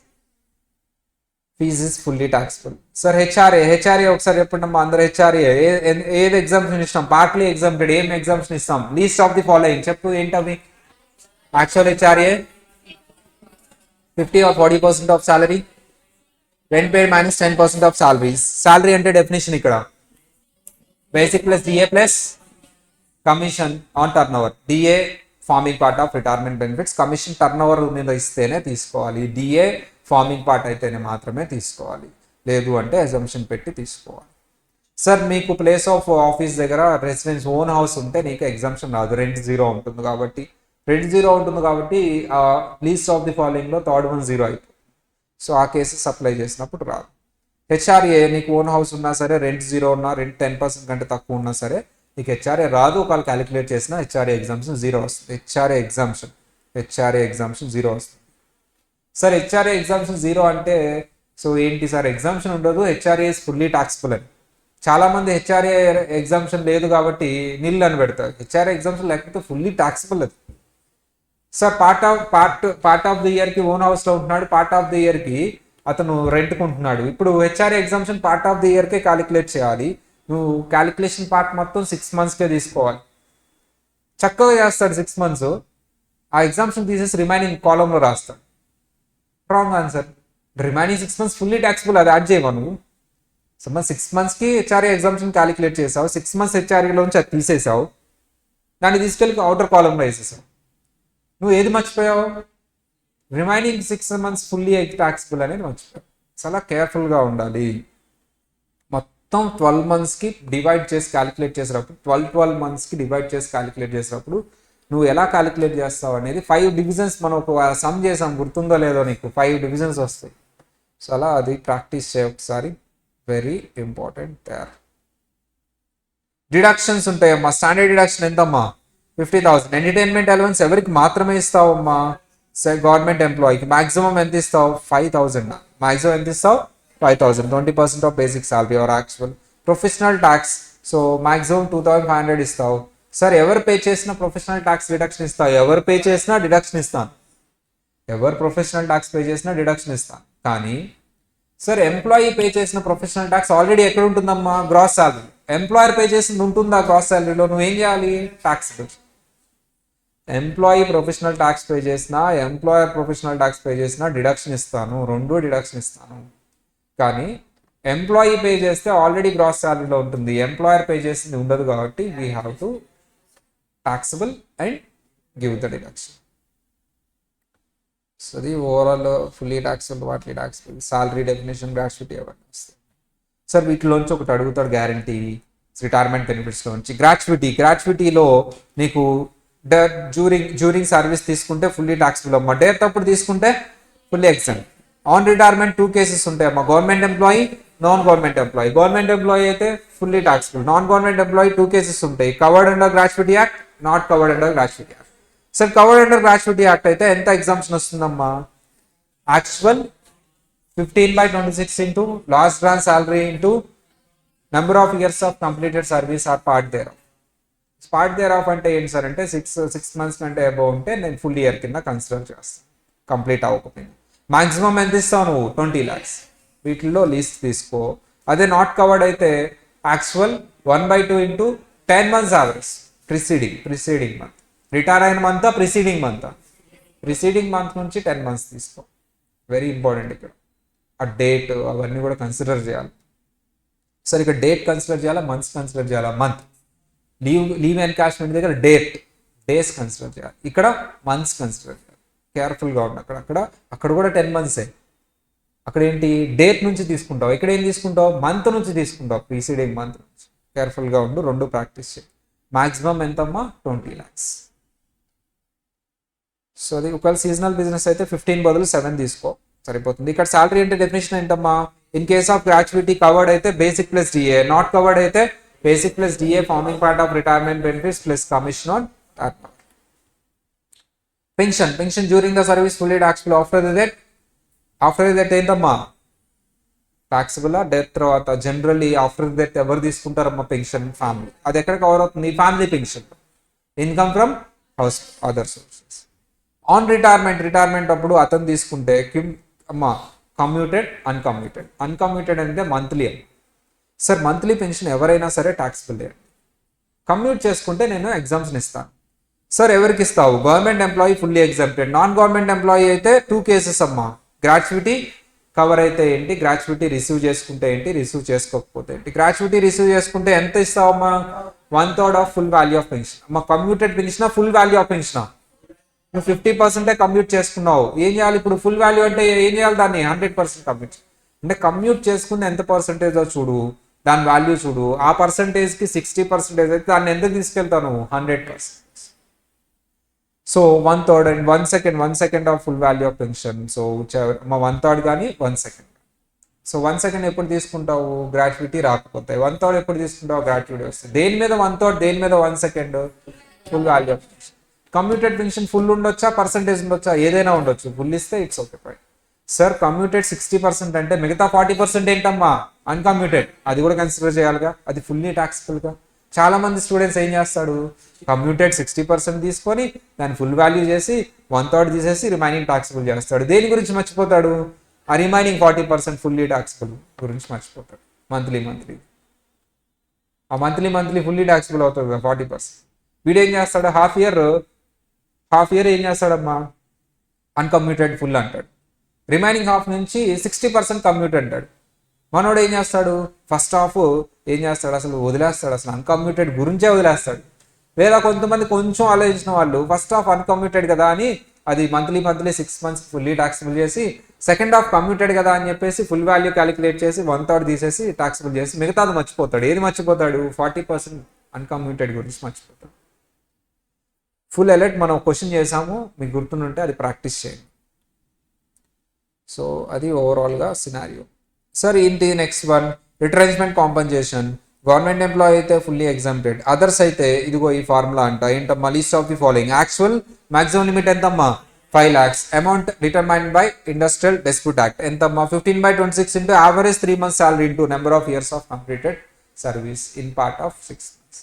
Fees is fully taxable. Sir HRA ఒకసారి చెప్పండి అమ్మా అందరు. హెచ్ఆర్ఏ ఏది ఎగ్జామ్షన్ ఇస్తాం? Partly exempted. ఏం ఎగ్జామ్షన్ ఇస్తాం? లీస్ట్ ఆఫ్ ది ఫాలోయింగ్ చెప్పు ఏంటవి? Actual HRA 50 or 40% of salary, rent paid minus 10% of salaries. Salary అంటే డెఫినేషన్ ఇక్కడ basic plus DA plus commission on turnover. DA forming part of retirement benefits. Commission turnover మీద ఇస్తేనే తీసుకోవాలి. DA forming part అయితేనే మాత్రమే తీసుకోవాలి, లేదు అంటే అజంప్షన్ పెట్టి తీసుకోవాలి. సార్ మీకు ప్లేస్ ఆఫ్ ఆఫీస్ దగ్గర రెసిడెన్స్ ఓన్ హౌస్ ఉంటే నీకు ఎగ్జామ్షన్ రాదు, రెంట్ జీరో ఉంటుంది కాబట్టి. లీస్ట్ ఆఫ్ ది ఫాలోయింగ్లో థర్డ్ వన్ జీరో అయిపోతుంది. సో ఆ కేసెస్ అప్లై చేసినప్పుడు రాదు. హెచ్ఆర్ఏ నీకు ఓన్ హౌస్ ఉన్నా సరే, రెంట్ జీరో ఉన్నా, రెంట్ 10% కంటే తక్కువ ఉన్నా సరే నీకు హెచ్ఆర్ఏ రాదు. ఒకవేళ క్యాలిక్యులేట్ చేసినా హెచ్ఆర్ఏ ఎగ్జామ్షన్ జీరో వస్తుంది. హెచ్ఆర్ఏ ఎగ్జామ్షన్ జీరో వస్తుంది. సార్ హెచ్ఆర్ఏ ఎగ్జామ్షన్ జీరో అంటే సో ఏంటి సార్? ఎగ్జామ్షన్ ఉండదు, హెచ్ఆర్ఏ ఇస్ ఫుల్లీ టాక్సిబుల్ అని. చాలామంది హెచ్ఆర్ఏ ఎగ్జామ్షన్ లేదు కాబట్టి నిల్ అని పెడతారు. హెచ్ఆర్ఏ ఎగ్జామ్షన్ లేకపోతే ఫుల్లీ టాక్సిబుల్ అది. సార్ పార్ట్ ఆఫ్ ది ఇయర్కి ఓన్ హౌస్లో ఉంటున్నాడు, పార్ట్ ఆఫ్ ది ఇయర్కి అతను రెంట్కి ఉంటున్నాడు. ఇప్పుడు HRA exemption part of the ఇయర్కే క్యాలిక్యులేట్ చేయాలి. నువ్వు క్యాలిక్యులేషన్ పార్ట్ మొత్తం 6 monthsకే తీసుకోవాలి. చక్కగా చేస్తాడు 6 months. ఆ ఎగ్జామ్షన్ తీసేసి రిమైనింగ్ కాలంలో రాస్తాడు. Wrong answer. Remaining 6 months fully taxable, అది యాడ్ చేయవా నువ్వు? సో మన 6 monthsకి హెచ్ఆర్ఏ ఎగ్జామ్షన్ క్యాలిక్యులేట్ చేసావు, 6 months హెచ్ఆర్ఏలోంచి అది తీసేసావు, దాన్ని తీసుకెళ్ళి అవుటర్ కాలంలో వేసేసావు. నువ్వు ఏది మర్చిపోయావు? రిమైనింగ్ 6 months ఫుల్లీ ట్యాక్సిబుల్ అనేది మర్చిపోయారు. చాలా కేర్ఫుల్గా ఉండాలి. మొత్తం 12 monthsకి డివైడ్ చేసి క్యాలిక్యులేట్ చేసినప్పుడు 12 monthsకి డివైడ్ చేసి క్యాలిక్యులేట్ చేసినప్పుడు నువ్వు ఎలా క్యాలిక్యులేట్ చేస్తావు అనేది 5 divisions మనం ఒక సమ్ చేసాం, గుర్తుందో లేదో నీకు, 5 divisions వస్తాయి. సో అలా అది ప్రాక్టీస్ చేయ ఒకసారి, వెరీ ఇంపార్టెంట్ దేర్. డిడక్షన్స్ ఉంటాయమ్మా. స్టాండర్డ్ డిడక్షన్ ఎంతమ్మా? 50,000. ఎంటర్టైన్మెంట్ అలవెన్స్ ఎవరికి మాత్రమే ఇస్తావమ్మా? గవర్నమెంట్ ఎంప్లాయీకి. మాక్సిమం ఎంత ఇస్తావు? 5,000. మాక్సిమం ఎంత ఇస్తావు? 5,000. 20% of basic salary or actual. Professional tax, so maximum 2,500 ఇస్తావు. సార్ ఎవరు పే చేసినా ప్రొఫెషనల్ ట్యాక్స్ డిడక్షన్ ఇస్తావు, ఎవరు పే చేసినా డిడక్షన్ ఇస్తాను, ఎవరు ప్రొఫెషనల్ ట్యాక్స్ పే చేసినా డిడక్షన్ ఇస్తాను. కానీ సార్ ఎంప్లాయీ పే చేసిన ప్రొఫెషనల్ ట్యాక్స్ ఆల్రెడీ ఎక్కడ ఉంటుందమ్మా? Gross salary. ఎంప్లాయర్ పే చేసింది ఉంటుందా గ్రాస్ శాలరీలో? నువ్వేం చేయాలి? Tax deduction. Employee professional tax pay చేసినా, ఎంప్లాయర్ ప్రొఫెషనల్ ట్యాక్స్ పే చేసినా డిడక్షన్ ఇస్తాను, రెండు డిడక్షన్ ఇస్తాను. కానీ ఎంప్లాయీ పే చేస్తే ఆల్రెడీ గ్రాస్ శాలరీలో ఉంటుంది, ఎంప్లాయర్ పే చేసింది ఉండదు. కాబట్టి we have to taxable and give the deduction. So the overall fully taxable, partly taxable, salary definition, gratuity అవన్నీ వస్తాయి. సార్ వీటిలోంచి ఒకటి అడుగుతాడు, గ్యారంటీ, రిటైర్మెంట్ బెనిఫిట్స్లోంచి గ్రాట్యుటీలో నీకు డ్యూరింగ్ సర్వీస్ తీసుకుంటే ఫుల్లీ టాక్సిబుల్ అమ్మా, డేట్ అప్పుడు తీసుకుంటే fully exempt. On retirement 2 cases ఉంటాయి అమ్మా, government employee, non government employee. Government employee అయితే fully taxable, non government employee 2 cases ఉంటాయి, covered under gratuity act, not covered under gratuity act. Sir covered under gratuity act అయితే ఎంత exemption వస్తుందమ్మా? Actual 15/26 into last drawn salary into number of years of completed service or part thereof. Part thereof అంటే ఏంటి sir అంటే 6 months కంటే above ఉంటే నేను full year కింద కన్సిడర్ చేస్తాను, కంప్లీట్ అవ్వకపోయింది. మాక్సిమం ఎంత ఇస్తావు నువ్వు? 20 lakhs. వీటిల్లో లీస్ట్ తీసుకో. అదే నాట్ కవర్డ్ అయితే actual 1/2 into 10 months average preceding month. Retire అయిన మంత్ ప్రిసీడింగ్ మంత్ నుంచి 10 months తీసుకో. వెరీ ఇంపార్టెంట్ ఇక్కడ ఆ డేట్ అవన్నీ కూడా కన్సిడర్ చేయాలి. సరే ఇక్కడ డేట్ కన్సిడర్ చేయాలా, మంత్స్ కన్సిడర్ చేయాలా? మంత్. లీవ్ ఎన్కాష్మెంట్ దగ్గర డేస్ కన్సిడర్ చేయాలి, ఇక్కడ మంత్స్ కన్సిడర్ చేయాలి. కేర్ఫుల్గా ఉంది. అక్కడ కూడా 10 months. అక్కడ ఏంటి? డేట్ నుంచి తీసుకుంటావు, ఇక్కడ ఏం తీసుకుంటావు? మంత్ నుంచి తీసుకుంటావు, ప్రీసీడింగ్ మంత్ నుంచి. కేర్ఫుల్గా ఉండు, రెండు ప్రాక్టీస్ చేయి. మాక్సిమం ఎంతమ్మా? 20 lakhs. సో అది ఒకవేళ సీజనల్ బిజినెస్ అయితే 15 బదులు 7 తీసుకో, సరిపోతుంది. ఇక్కడ సాలరీ అంటే డెఫినేషన్ ఏంటమ్మా? In case of gratuity covered అయితే basic plus DA, not covered అయితే basic plus DA forming part of retirement benefits plus commission on tax. Pension during the service fully taxable. After the death ఏంటమ్మా? Taxable. Death తర్వాత generally after the death ఎవరు తీసుకుంటారమ్మా? Pension family. అది ఎక్కడ cover అవుతుంది? Family pension. Income from house other sources. On retirement అప్పుడు అతను తీసుకుంటే అమ్మా కమ్యూటెడ్, అన్కమ్యూటెడ్ అంటే మంత్లీ. సార్ మంత్లీ పెన్షన్ ఎవరైనా సరే టాక్సిబుల్. కమ్యూట్ చేసుకుంటే నేను ఎగ్జామ్షన్ ఇస్తాను. సార్ ఎవరికి ఇస్తావు? Government employee fully exempted. Non government employee అయితే 2 cases అమ్మా. గ్రాట్యుటీ కవర్ అయితే ఏంటి, గ్రాట్యుటీ రిసీవ్ చేసుకుంటే ఏంటి, రిసీవ్ చేసుకోకపోతే ఏంటి. గ్రాట్యుటీ రిసీవ్ చేసుకుంటే ఎంత ఇస్తావమ్మా? 1/3 of full value of pension. అమ్మా commuted pension full value of pension. నువ్వు 50% కమ్యూట్ చేసుకున్నావు, ఏం చేయాలి ఇప్పుడు? ఫుల్ వాల్యూ అంటే ఏం చేయాలి? దాన్ని 100% కమ్యూట్. అంటే కమ్యూట్ చేసుకుంటే ఎంత పర్సంటేజ్ చూడు, దాని వాల్యూ చూడు. ఆ పర్సంటేజ్కి 60% అయితే దాన్ని ఎందుకు తీసుకెళ్తాను? 100%. So 1/3 and 1 second of full value of pension. So 1/3 కానీ 1 second. సో 1 second ఎప్పుడు తీసుకుంటావు? గ్రాట్యుటీ రాకపోతే. 1/3 ఎప్పుడు తీసుకుంటావు? గ్రాట్యుటీ వస్తుంది. దేని మీద 1/3, దేని మీద 1 second? Full value of pension. Commuted pension full ఉండొచ్చా, పర్సంటేజ్ ఉండొచ్చా? ఏదైనా ఉండొచ్చు. ఫుల్ ఇస్తే it's okay fine. Sir commuted 60% అంటే మిగతా 40% ఏంటమ్మా? అన్కమ్యూటెడ్. అది కూడా కన్సిడర్ చేయాలిగా, అది ఫుల్లీ టాక్సిబుల్గా. చాలా మంది స్టూడెంట్స్ ఏం చేస్తాడు? కమ్యూటెడ్ 60% తీసుకొని దాన్ని ఫుల్ వాల్యూ చేసి 1/3 తీసేసి రిమైనింగ్ టాక్సిబుల్ చేస్తాడు. దేని గురించి మర్చిపోతాడు? ఆ రిమైనింగ్ 40% ఫుల్లీ టాక్సిబుల్ గురించి మర్చిపోతాడు. మంత్లీ ఆ మంత్లీ ఫుల్లీ టాక్సిబుల్ అవుతుంది 40%. వీడేం చేస్తాడు? హాఫ్ ఇయర్ ఏం చేస్తాడమ్మా? అన్కమ్యూటెడ్ ఫుల్ అంటాడు. రిమైనింగ్ హాఫ్ నుంచి 60% కమ్యూట్ అంటాడు. మనోడు ఏం చేస్తాడు? ఫస్ట్ హాఫ్ ఏం చేస్తాడు? అసలు వదిలేస్తాడు, అసలు అన్కమ్యూటెడ్ గురించే వదిలేస్తాడు. లేదా కొంతమంది కొంచెం ఆలోచించిన వాళ్ళు ఫస్ట్ హాఫ్ అన్కమ్యూటెడ్ కదా అని అది మంత్లీ 6 months ఫుల్లీ టాక్సిబుల్ చేసి సెకండ్ హాఫ్ కమ్యూటెడ్ కదా అని చెప్పేసి ఫుల్ వాల్యూ క్యాలిక్యులేట్ చేసి 1/3 తీసేసి టాక్సిబుల్ చేసి మిగతాది మర్చిపోతాడు. ఏది మర్చిపోతాడు? 40% అన్కమ్యూటెడ్ గురించి మర్చిపోతాడు. ఫుల్ అలర్ట్ మనం క్వశ్చన్ చేసాము, మీకు గుర్తుంటే అది ప్రాక్టీస్ చేయండి. సో అది ఓవరాల్గా సినారియో. సార్ ఏంటి next one? Retrenchment compensation. Government employee అయితే ఫుల్లీ ఎగ్జామ్టెడ్, అదర్స్ అయితే ఇదిగో ఈ ఫార్ములా అంట. ఏంటమ్మా? List of the following. Actual maximum limit ఎంతమ్మా? 5 lakhs. Amount determined by industrial dispute act ఎంతమ్మా? 15/26 into average 3 months salary into number of years of completed service in part of 6 months,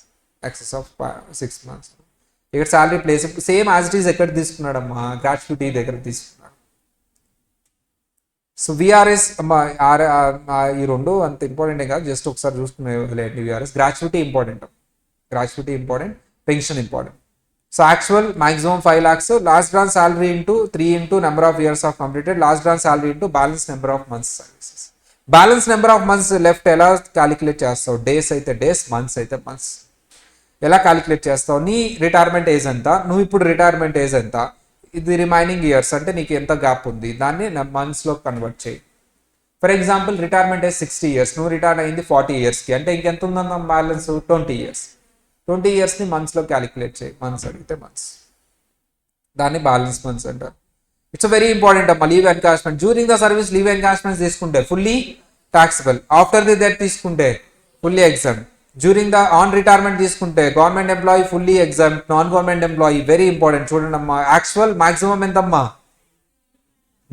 excess of 6 months. ఇక్కడ salary place same as it is ఎక్కడ తీసుకున్నాడమ్మా? Gratuity దగ్గర తీసుకున్నాడు. So VRS ఈ రెండు అంత important కాదు, just ఒకసారి చూసుకునేది. VRS gratuity important, pension important. So actual maximum 5 lakhs, last grant salary into 3 into number of years of completed, last grant salary into balance number of months services. Balance number of months left ఎలా calculate చేస్తావు? Days అయితే days, months అయితే months. ఎలా calculate చేస్తావు? నీ retirement age ఎంత, నువ్వు ఇప్పుడు రిటైర్మెంట్ ఏజ్ ఎంత, ఇది రిమైనింగ్ ఇయర్స్ అంటే నీకు ఎంత గ్యాప్ ఉంది, దాన్ని మంత్స్లో కన్వర్ట్ చేయి. For example retirement age 60 years, నువ్వు రిటైర్ అయింది 40 yearsకి, అంటే ఇంకెంత ఉందన్న బ్యాలెన్స్? 20 years. 20 yearsని మంత్స్లో క్యాలిక్యులేట్ చేయి. మంత్స్ అడిగితే మంత్స్, దాన్ని బ్యాలెన్స్ మంత్స్ అంటారు. ఇట్స్ వెరీ ఇంపార్టెంట్ అమ్మా. Leave encashment during the service, leave encashments తీసుకుంటే fully taxable. After the death తీసుకుంటే fully exempt. During the on retirement తీసుకుంటే government employee fully exempt, non government employee very important. చూడండి అమ్మా, actual maximum ఎంతమ్మా?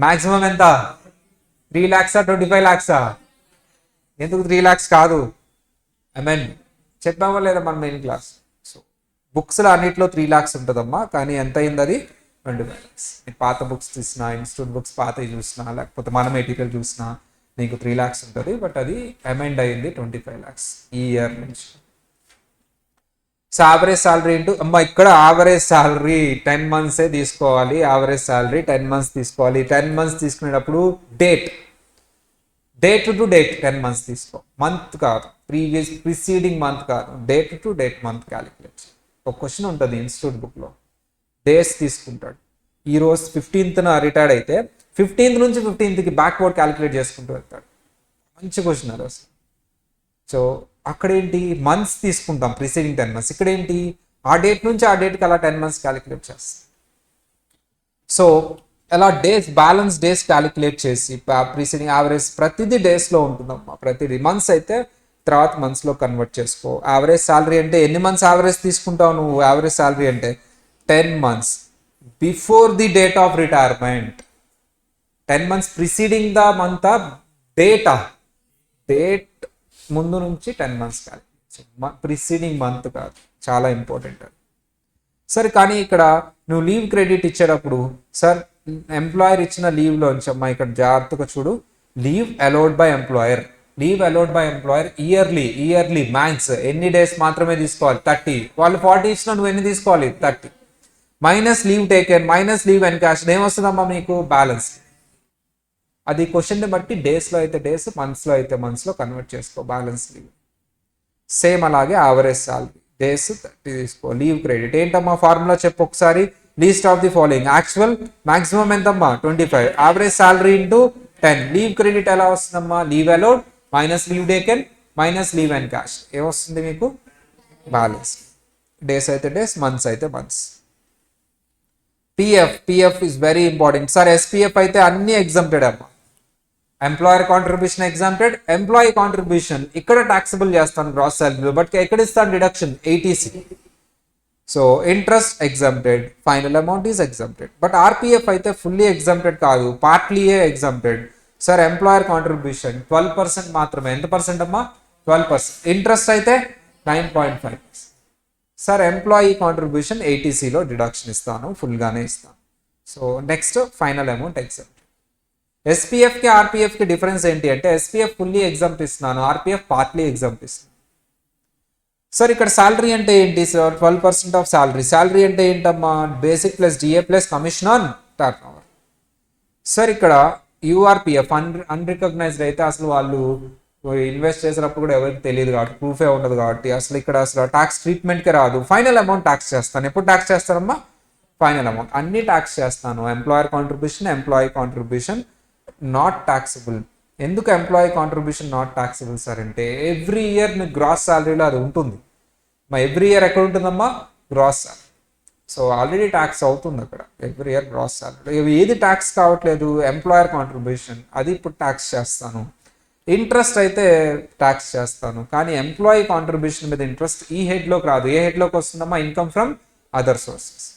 Maximum ఎంత? 3 lakhs 25 lakhs? ఎందుకు 3 lakhs కాదు? చెప్పామా లేదా మన మెయిన్ క్లాస్? సో బుక్స్లో అన్నిట్లో 3 lakhs ఉంటుందమ్మా, కానీ ఎంత అయింది? అది 25 lakhs. నేను పాత బుక్స్ తీసినా, ఇన్స్టిట్యూట్ బుక్స్ పాతవి చూసినా, లేకపోతే మన మెటీరియల్ చూసినా నీకు 3 lakhs ఉంటుంది, బట్ అది అమెండ్ అయింది 25 lakhs ఈ ఇయర్ నుంచి. సో యావరేజ్ సాలరీ ఇంటూ ఇక్కడ యావరేజ్ సాలరీ 10 months తీసుకోవాలి. యావరేజ్ సాలరీ 10 months తీసుకోవాలి. 10 months తీసుకునేటప్పుడు డేట్ టు డేట్ 10 months తీసుకో, మంత్ కాదు, ప్రిసీడింగ్ మంత్ కాదు, date to date month calculate. ఒక క్వశ్చన్ ఉంటుంది ఇన్స్టిట్యూట్ బుక్లో, డేస్ తీసుకుంటాడు. ఈరోజు 15th రిటైర్డ్ అయితే 15th నుంచి 15th బ్యాక్వర్డ్ క్యాలిక్యులేట్ చేసుకుంటూ వెళ్తాడు. మంచి క్వశ్చన్ అది అసలు. సో అక్కడేంటి? మంత్స్ తీసుకుంటాం, ప్రిసీడింగ్ 10 months. ఇక్కడేంటి? ఆ డేట్ నుంచి ఆ డేట్కి అలా 10 months క్యాలిక్యులేట్ చేస్తాం. సో అలా డేస్, బ్యాలెన్స్ డేస్ క్యాలిక్యులేట్ చేసి ప్రిసీడింగ్ యావరేజ్ ప్రతిదీ డేస్లో ఉంటుందమ్మా. ప్రతిదీ మంత్స్ అయితే తర్వాత మంత్స్లో కన్వర్ట్ చేసుకో. యావరేజ్ సాలరీ అంటే ఎన్ని మంత్స్ యావరేజ్ తీసుకుంటావు నువ్వు? యావరేజ్ సాలరీ అంటే 10 months before the date of retirement. 10 months preceding the month of date ముందు నుంచి 10 months కాదు, ప్రిసీడింగ్ మంత్ కాదు. చాలా ఇంపార్టెంట్ అది. సరే, కానీ ఇక్కడ నువ్వు లీవ్ క్రెడిట్ ఇచ్చేటప్పుడు సార్ ఎంప్లాయర్ ఇచ్చిన లీవ్లోంచి అమ్మా ఇక్కడ జాగ్రత్తగా చూడు, leave allowed by employer. Leave allowed by employer yearly max ఎన్ని డేస్ మాత్రమే తీసుకోవాలి? 30. వాళ్ళు 40 ఇచ్చినా నువ్వు ఎన్ని తీసుకోవాలి? 30. Minus leave taken minus leave encash ఏమొస్తుందమ్మా మీకు? బ్యాలెన్స్. అది క్వశ్చన్ని బట్టి డేస్లో అయితే డేస్, మంత్స్లో అయితే మంత్స్లో కన్వర్ట్ చేసుకో బ్యాలెన్స్ లీవ్. సేమ్ అలాగే యావరేజ్ సాలరీ డేస్ 30 తీసుకో. లీవ్ క్రెడిట్ ఏంటమ్మా ఫార్ములా చెప్పు ఒకసారి? Least of the following. Actual maximum ఎంతమ్మా? 25. Average salary into 10. Leave credit ఎలా వస్తుందమ్మా? Leave allowed minus leave taken minus leave and cash ఏమొస్తుంది మీకు? బ్యాలెన్స్. డేస్ అయితే డేస్, మంత్స్ అయితే months. PF is very important. Sir SPF అయితే అన్ని exempted అమ్మా. Employer contribution exempted, employee contribution ఇక్కడ టాక్సిబుల్ చేస్తాను గ్రాస్ సాలరీలో, బట్ ఎక్కడ ఇస్తాను deduction? 80C. So interest exempted, final amount is exempted. But RPF అయితే ఫుల్లీ ఎగ్జామ్టెడ్ కాదు, పార్ట్లీయే ఎగ్జామ్టెడ్. సార్ ఎంప్లాయర్ కాంట్రిబ్యూషన్ 12% మాత్రమే. ఎంత పర్సెంట్ అమ్మా? 12%. ఇంట్రెస్ట్ అయితే 9.5%. సార్ ఎంప్లాయీ కాంట్రిబ్యూషన్ 80Cలో డిడక్షన్ ఇస్తాను, ఫుల్గానే ఇస్తాను. So next final amount exempt. ఎస్పీఎఫ్కి ఆర్పిఎఫ్కి డిఫరెన్స్ ఏంటి అంటే ఎస్పీఎఫ్ ఫుల్లీ ఎగ్జామ్ట్ ఇస్తున్నాను, ఆర్పిఎఫ్ పార్ట్లీ ఎగ్జామ్ట్ ఇస్తున్నాను. సార్ ఇక్కడ శాలరీ అంటే ఏంటి సార్? 12% of salary. శాలరీ అంటే ఏంటమ్మా? Basic plus DA plus commission on turnover. Sir ఇక్కడ యూఆర్పిఎఫ్ అన్రికగ్నైజ్డ్ అయితే అసలు వాళ్ళు ఇన్వెస్ట్ చేసినప్పుడు కూడా ఎవరికి తెలియదు కాబట్టి, ప్రూఫే ఉండదు కాబట్టి అసలు ఇక్కడ అసలు ట్యాక్స్ ట్రీట్మెంట్కే రాదు. ఫైనల్ అమౌంట్ ట్యాక్స్ చేస్తాను. ఎప్పుడు ట్యాక్స్ చేస్తారమ్మా? ఫైనల్ అమౌంట్ అన్ని ట్యాక్స్ చేస్తాను. Employer contribution not taxable. ఎందుకు employee contribution not taxable sir అంటే ఎవ్రీ ఇయర్ మీకు గ్రాస్ శాలరీలో అది ఉంటుంది. ఎవ్రీ ఇయర్ ఎక్కడ ఉంటుందమ్మా? Gross salary. So already tax అవుతుంది అక్కడ ఎవ్రీ ఇయర్ గ్రాస్ శాలరీ. ఏది ట్యాక్స్ కావట్లేదు? ఎంప్లాయర్ కాంట్రిబ్యూషన్, అది ఇప్పుడు ట్యాక్స్ చేస్తాను. ఇంట్రెస్ట్ అయితే ట్యాక్స్ చేస్తాను, కానీ ఎంప్లాయీ కాంట్రిబ్యూషన్ మీద ఇంట్రెస్ట్ ఈ హెడ్లోకి రాదు. ఏ హెడ్లోకి వస్తుందమ్మా? Income from other sources.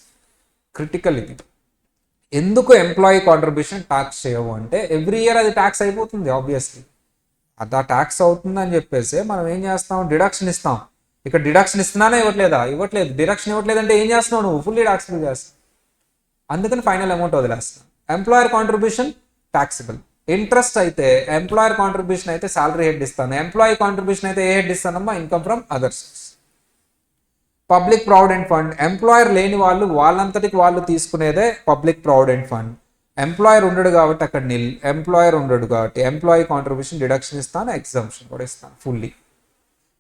Critical ఇది. ఎందుకు ఎంప్లాయీ కాంట్రిబ్యూషన్ ట్యాక్స్ చేయవు అంటే ఎవ్రీ ఇయర్ అది ట్యాక్స్ అయిపోతుంది ఆబ్వియస్లీ. అది ఆ ట్యాక్స్ అవుతుందని చెప్పేసి మనం ఏం చేస్తాం? డిడక్షన్ ఇస్తాం. ఇక్కడ డిడక్షన్ ఇస్తున్నానే ఇవ్వట్లేదు. డిడక్షన్ ఇవ్వట్లేదంటే ఏం చేస్తున్నావు? నువ్వు ఫుల్లీ ట్యాక్సిబుల్ చేస్తావు. అందుకని ఫైనల్ అమౌంట్ వదిలేస్తాం. Employer contribution taxable. ఇంట్రెస్ట్ అయితే ఎంప్లాయర్ కాంట్రిబ్యూషన్ అయితే శాలరీ హెడ్ ఇస్తాను. ఎంప్లాయీ కాంట్రిబ్యూషన్ అయితే ఏ హెడ్ ఇస్తానమ్మా? Income from other source. Public provident fund, employer లేని వాళ్ళు వాళ్ళంతటికి వాళ్ళు తీసుకునేదే పబ్లిక్ ప్రావిడెంట్ ఫండ్. ఎంప్లాయర్ ఉండడు కాబట్టి అక్కడ నిల్. ఎంప్లాయర్ ఉండడు కాబట్టి ఎంప్లాయీ కాంట్రిబ్యూషన్ డిడక్షన్ ఇస్తాను, ఎగ్జామ్షన్ కూడా ఇస్తాను ఫుల్లీ.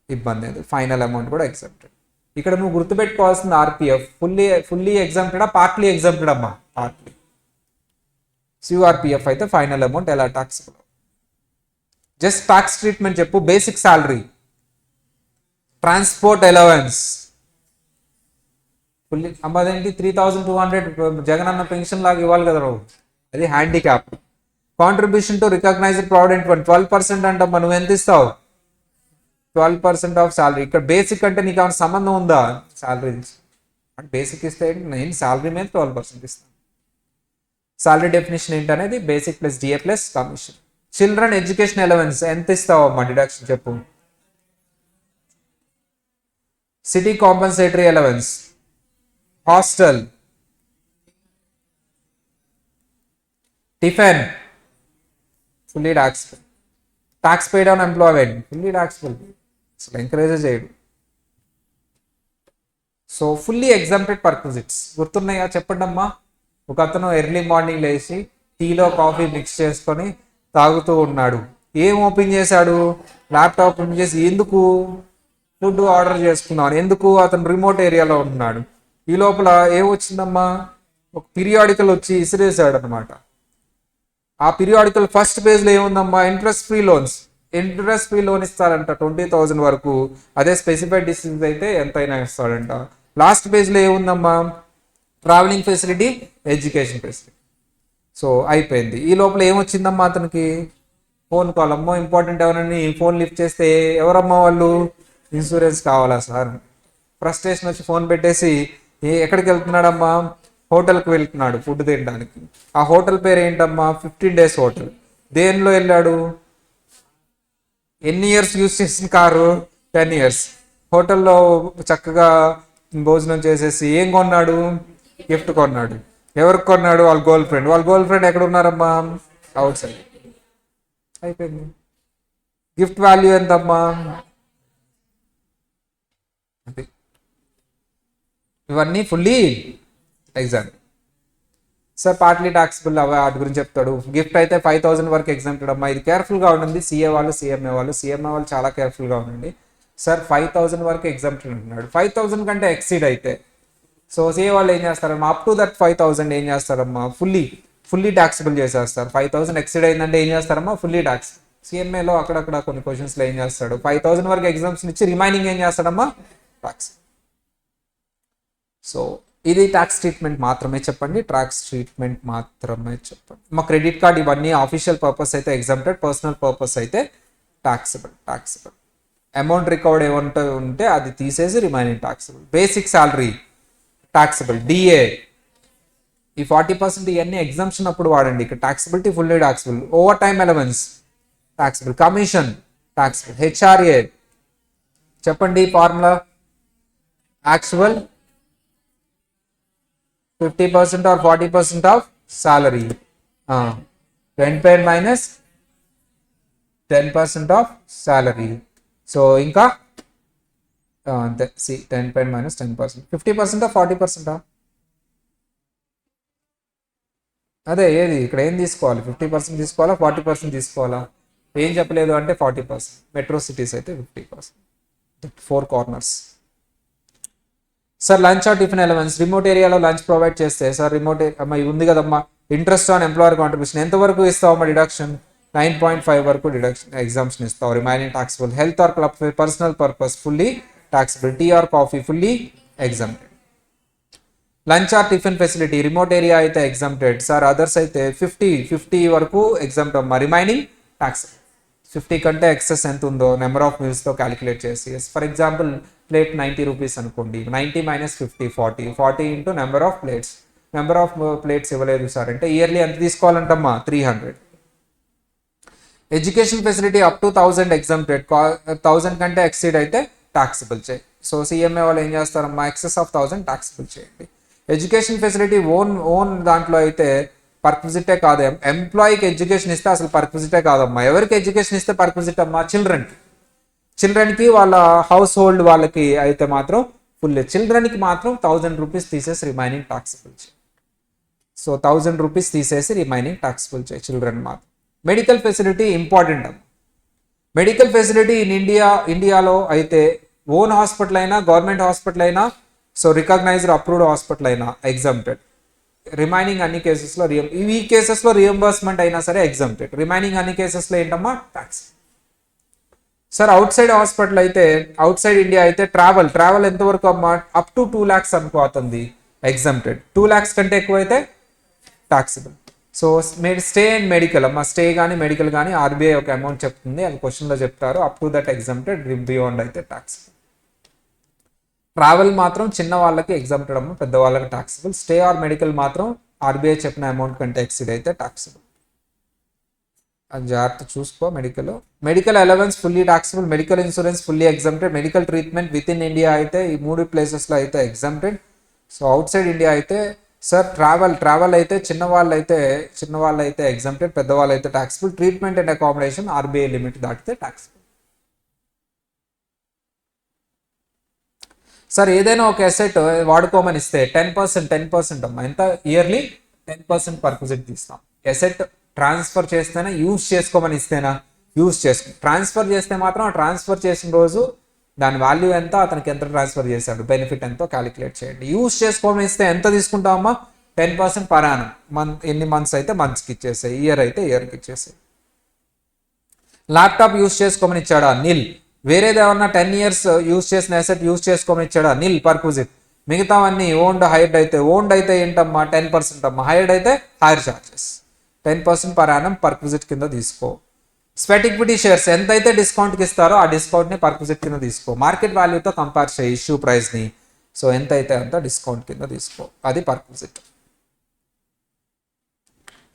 ఇబ్బంది లేదు. ఫైనల్ అమౌంట్ కూడా ఎగ్జామ్టెడ్. ఇక్కడ నువ్వు గుర్తుపెట్టుకోవాల్సింది ఆర్పిఎఫ్ ఫుల్లీ ఎగ్జామ్టెడా పార్ట్లీ ఎగ్జామ్టెడ్ అమ్మా? పార్ట్లీ. సిఆర్పిఎఫ్ అయితే ఫైనల్ అమౌంట్ ఎలా ట్యాక్సిబుల్? జస్ట్ ట్యాక్స్ ట్రీట్మెంట్ చెప్పు. Basic salary, transport allowance fully అదేంటి 3200 జగన్ అన్న పెన్షన్ లాగా ఇవ్వాలి కదా నువ్వు, అది handicap. Contribution to recognised provident fund 12% అంటమ్మా. నువ్వు ఎంత ఇస్తావు? 12% ఆఫ్ శాలరీ. ఇక్కడ బేసిక్ అంటే నీకు ఏమైనా సంబంధం ఉందా? శాలరీ అంటే బేసిక్ ఇస్తే నేను శాలరీ మీద 12% ఇస్తాను. శాలరీ డెఫినేషన్ ఏంటనేది basic plus DA plus commission. Children education allowance ఎంత ఇస్తావు అమ్మా? డిడక్షన్ చెప్పు. City compensatory allowance, hostel, tiffin fully taxable. Tax paid on employment fully taxable. అసలు ఎంకరేజ్ చేయడు. సో ఫుల్లీ ఎగ్జామ్టెడ్ పర్క్విజిట్స్ గుర్తున్నాయా? చెప్పండి అమ్మా. ఒక అతను ఎర్లీ మార్నింగ్ లేచి టీలో కాఫీ మిక్స్ చేసుకొని తాగుతూ ఉన్నాడు. ఏం ఓపెన్ చేశాడు? ల్యాప్టాప్ ఓపెన్ చేసి ఎందుకు? ఫుడ్ ఆర్డర్ చేసుకున్నాను. ఎందుకు? అతను రిమోట్ ఏరియాలో ఉన్నాడు. ఈ లోపల ఏమొచ్చిందమ్మా? ఒక పీరియాడికల్ వచ్చి ఇసిరేసాడు అనమాట. ఆ పీరియాడికల్ ఫస్ట్ పేజ్లో ఏముందమ్మా? ఇంట్రెస్ట్ ఫ్రీ లోన్ ఇస్తారంట 20,000 వరకు. అదే స్పెసిఫైడ్ డిసీజ్ అయితే ఎంతైనా ఇస్తాడంట. లాస్ట్ పేజ్లో ఏముందమ్మా? Travelling facility, education facility. So అయిపోయింది. ఈ లోపల ఏమొచ్చిందమ్మా? అతనికి ఫోన్ కాల్. అమ్మో ఇంపార్టెంట్ ఎవరని ఫోన్ లిఫ్ట్ చేస్తే ఎవరమ్మా వాళ్ళు? ఇన్సూరెన్స్ కావాలా సార్? ఫ్రస్ట్రేషన్ వచ్చి ఫోన్ పెట్టేసి ఎక్కడికి వెళ్తున్నాడమ్మా? హోటల్కి వెళ్తున్నాడు ఫుడ్ తినడానికి. ఆ హోటల్ పేరు ఏంటమ్మా? 15 days హోటల్. దేనిలో వెళ్ళాడు? ఎన్ని ఇయర్స్ యూజ్ చేసిన కారు? 10 years. హోటల్లో చక్కగా భోజనం చేసేసి ఏం కొన్నాడు? గిఫ్ట్ కొన్నాడు. ఎవరికి కొన్నాడు? వాళ్ళ గర్ల్ ఫ్రెండ్ ఎక్కడ ఉన్నారమ్మా? Out side. అయిపోయింది. గిఫ్ట్ వాల్యూ ఎంతమ్మా? అది. ఇవన్నీ fully exempt. Sir partly taxable వాటి గురించి చెప్తాడు. గిఫ్ట్ అయితే 5,000 వరకు ఎగ్జామ్టెడ్ అమ్మా. ఇది కేర్ఫుల్గా ఉండండి. సిఏ వాళ్ళు చాలా కేర్ఫుల్గా ఉండండి. సార్ 5,000 వరకు ఎగ్జామ్టెడ్ అంటున్నాడు. 5,000 కంటే ఎక్సీడ్ అయితే సో సిఏ వాళ్ళు ఏం చేస్తారమ్మా? అప్ టు దట్ 5,000 ఏం చేస్తారమ్మా? ఫుల్లీ ట్యాక్సిబుల్ చేసేస్తారు. 5,000 ఎక్సీడ్ అయిందంటే ఏం చేస్తారమ్మా? Fully tax. సిఎంఏలో అక్కడక్కడ కొన్ని క్వశ్చన్స్లో ఏం చేస్తాడు? 5,000 వరకు ఎగ్జామ్స్ ఇచ్చి రిమైనింగ్ ఏం చేస్తాడమ్మా? ట్యాక్స్. సో ఇది ట్యాక్స్ ట్రీట్మెంట్ మాత్రమే చెప్పండి. మా క్రెడిట్ కార్డ్ ఇవన్నీ ఆఫీషియల్ పర్పస్ అయితే ఎగ్జామ్టెడ్, పర్సనల్ పర్పస్ అయితే ట్యాక్సిబుల్. అమౌంట్ రికవర్డ్ ఏమంటే ఉంటే అది తీసేసి remaining taxable. Basic salary taxable. DA ఈ 40% ఇవన్నీ ఎగ్జామ్షన్ అప్పుడు వాడండి. ఇక్కడ taxability fully taxable. Overtime allowance taxable. Commission taxable. HRA చెప్పండి formula. Actual 50% or 40% of salary. Rent paid minus 10% of salary. So ఇంకా అంతే. 10 paid minus 10%. 50% or 40%? అదే ఏది ఇక్కడ ఏం తీసుకోవాలి? 50% తీసుకోవాలా 40% తీసుకోవాలా? ఏం చెప్పలేదు అంటే 40%. మెట్రో సిటీస్ అయితే 50%. 4 corners. Sir lunch or tiffin allowance, remote ఏరియాలో లంచ్ ప్రొవైడ్ చేస్తే సార్ రిమోట్ అమ్మా ఇది ఉంది కదమ్మా, ఇంట్రెస్ట్ ఆన్ ఎంప్లాయర్ కాంట్రిబ్యూషన్ ఎంతవరకు ఇస్తావమ్మా డిడక్షన్, 9.5 వరకు డిడక్షన్ ఎగ్జామ్షన్ ఇస్తావు, remaining taxable. Health or club personal purpose fully taxable, tea or coffee fully exempted. Lunch or tiffin facility remote area అయితే exempted sir, others అయితే 50 వరకు ఎగ్జామ్ట్ అమ్మా, remaining taxable. 50 కంటే excess ఎంత ఉందో నెంబర్ ఆఫ్ మీల్స్తో క్యాలిక్యులేట్ చేసి, for example plate 90 rupees అనుకోండి, 90 - 50 40 into number of plates. Number of plates ఇవ్వలేదు సార్ అంటే ఇయర్లీ ఎంత తీసుకోవాలంటమ్మా 300. Education facility up to 1000 exempted, 1000 కంటే ఎక్సీడ్ అయితే టాక్సిబుల్ చేయి. సో సిఎంఏ వాళ్ళు ఏం చేస్తారమ్మా, ఎక్సెస్ ఆఫ్ 1000 టాక్సిబుల్ చేయండి. ఎడ్యుకేషన్ ఫెసిలిటీ ఓన్ దాంట్లో అయితే పర్క్విజిటే కాదు, ఎంప్లాయీకి ఎడ్యుకేషన్ ఇస్తే అసలు పర్క్విజిటే కాదమ్మా. ఎవరికి ఎడ్యుకేషన్ ఇస్తే పర్క్విజిట్ అమ్మా, చిల్డ్రన్కి వాళ్ళ హౌస్ హోల్డ్ వాళ్ళకి అయితే మాత్రం ఫుల్. చిల్డ్రన్కి మాత్రం 1000 రూపీస్ తీసేసి రిమైనింగ్ టాక్సిబుల్ చేయి. సో 1000 రూపీస్ తీసేసి రిమైనింగ్ టాక్సిబుల్ చేయి చిల్డ్రన్ మాత్రం. మెడికల్ ఫెసిలిటీ ఇంపార్టెంట్ అమ్మ. మెడికల్ ఫెసిలిటీ ఇన్ ఇండియాలో అయితే ఓన్ హాస్పిటల్ అయినా గవర్నమెంట్ హాస్పిటల్ అయినా, సో రికగ్నైజ్డ్ అప్రూవ్డ్ హాస్పిటల్ అయినా ఎగ్జామ్టెడ్. రిమైనింగ్ అన్ని కేసెస్లో ఈ కేసెస్లో రియంబర్స్మెంట్ అయినా సరే ఎగ్జామ్టెడ్. రిమైనింగ్ అన్ని కేసెస్లో ఏంటమ్మా tax. Sir out side hospital అయితే, అవుట్ సైడ్ ఇండియా అయితే ట్రావెల్ ఎంతవరకు అమ్మా, అప్ టు 2 lakhs అనుకో అవుతుంది ఎగ్జామ్టెడ్. 2 lakhs కంటే ఎక్కువ అయితే taxable. So stay and medical అమ్మా, స్టే కానీ మెడికల్ కానీ ఆర్బీఐ ఒక అమౌంట్ చెప్తుంది, అది క్వశ్చన్లో చెప్తారు. Up to that exempted, beyond అయితే టాక్సిబుల్. ట్రావెల్ మాత్రం చిన్న వాళ్ళకి ఎగ్జామ్టెడ్ అమ్మ, పెద్ద వాళ్ళకి టాక్సిబుల్. స్టే ఆర్ మెడికల్ మాత్రం ఆర్బీఐ చెప్పిన అమౌంట్ కంటే ఎక్సీడ్ అయితే టాక్సిబుల్. అది జాగ్రత్త చూసుకో. Medical allowance fully taxable, medical insurance fully exempted, medical treatment with in India అయితే ఈ 3 ప్లేసెస్లో అయితే exempted. So out side India అయితే సార్ ట్రావెల్ అయితే చిన్న వాళ్ళు అయితే ఎగ్జామ్టెడ్, పెద్దవాళ్ళు అయితే taxable. Treatment and accommodation RBI limit దాటితే టాక్సిబుల్. సార్ ఏదైనా ఒక అసెట్ వాడుకోమని ఇస్తే 10% అమ్మా, ఎంత ఇయర్లీ 10% పర్క్విజిట్ తీస్తాం. అసెట్ ట్రాన్స్ఫర్ చేస్తేనే, యూజ్ చేసుకోమని ఇస్తేనా, ట్రాన్స్ఫర్ చేస్తే మాత్రం ట్రాన్స్ఫర్ చేసిన రోజు దాని వాల్యూ ఎంత, అతనికి ఎంత ట్రాన్స్ఫర్ చేశాడు, బెనిఫిట్ ఎంతో క్యాలిక్యులేట్ చేయండి. యూజ్ చేసుకోమని ఇస్తే ఎంత తీసుకుంటామమ్మా, 10% పర్ యానం. ఎన్ని మంత్స్ అయితే మంత్స్కి ఇచ్చేసాయి, ఇయర్ అయితే ఇయర్కి ఇచ్చేసాయి. ల్యాప్టాప్ యూజ్ చేసుకోమని ఇచ్చాడా, నిల్. వేరేది ఏమన్నా 10 years యూజ్ చేసిన అసెట్ యూజ్ చేసుకోమని ఇచ్చాడా, నిల్ పర్క్విజిట్. మిగతావన్నీ ఓన్డ్ అయితే ఏంటమ్మా 10% అమ్మా, హైర్డ్ అయితే హైర్ చార్జెస్. 10% పర్ యానం పర్క్విజిట్ కింద తీసుకో. స్వెట్ ఈక్విటీ షేర్స్ ఎంత అయితే డిస్కౌంట్కి ఇస్తారో ఆ డిస్కౌంట్ని పర్క్విజిట్ కింద తీసుకో. మార్కెట్ వాల్యూతో కంపేర్ చేయి ఇష్యూ ప్రైస్ని. సో ఎంత అయితే అంత డిస్కౌంట్ కింద తీసుకో, అది perquisite.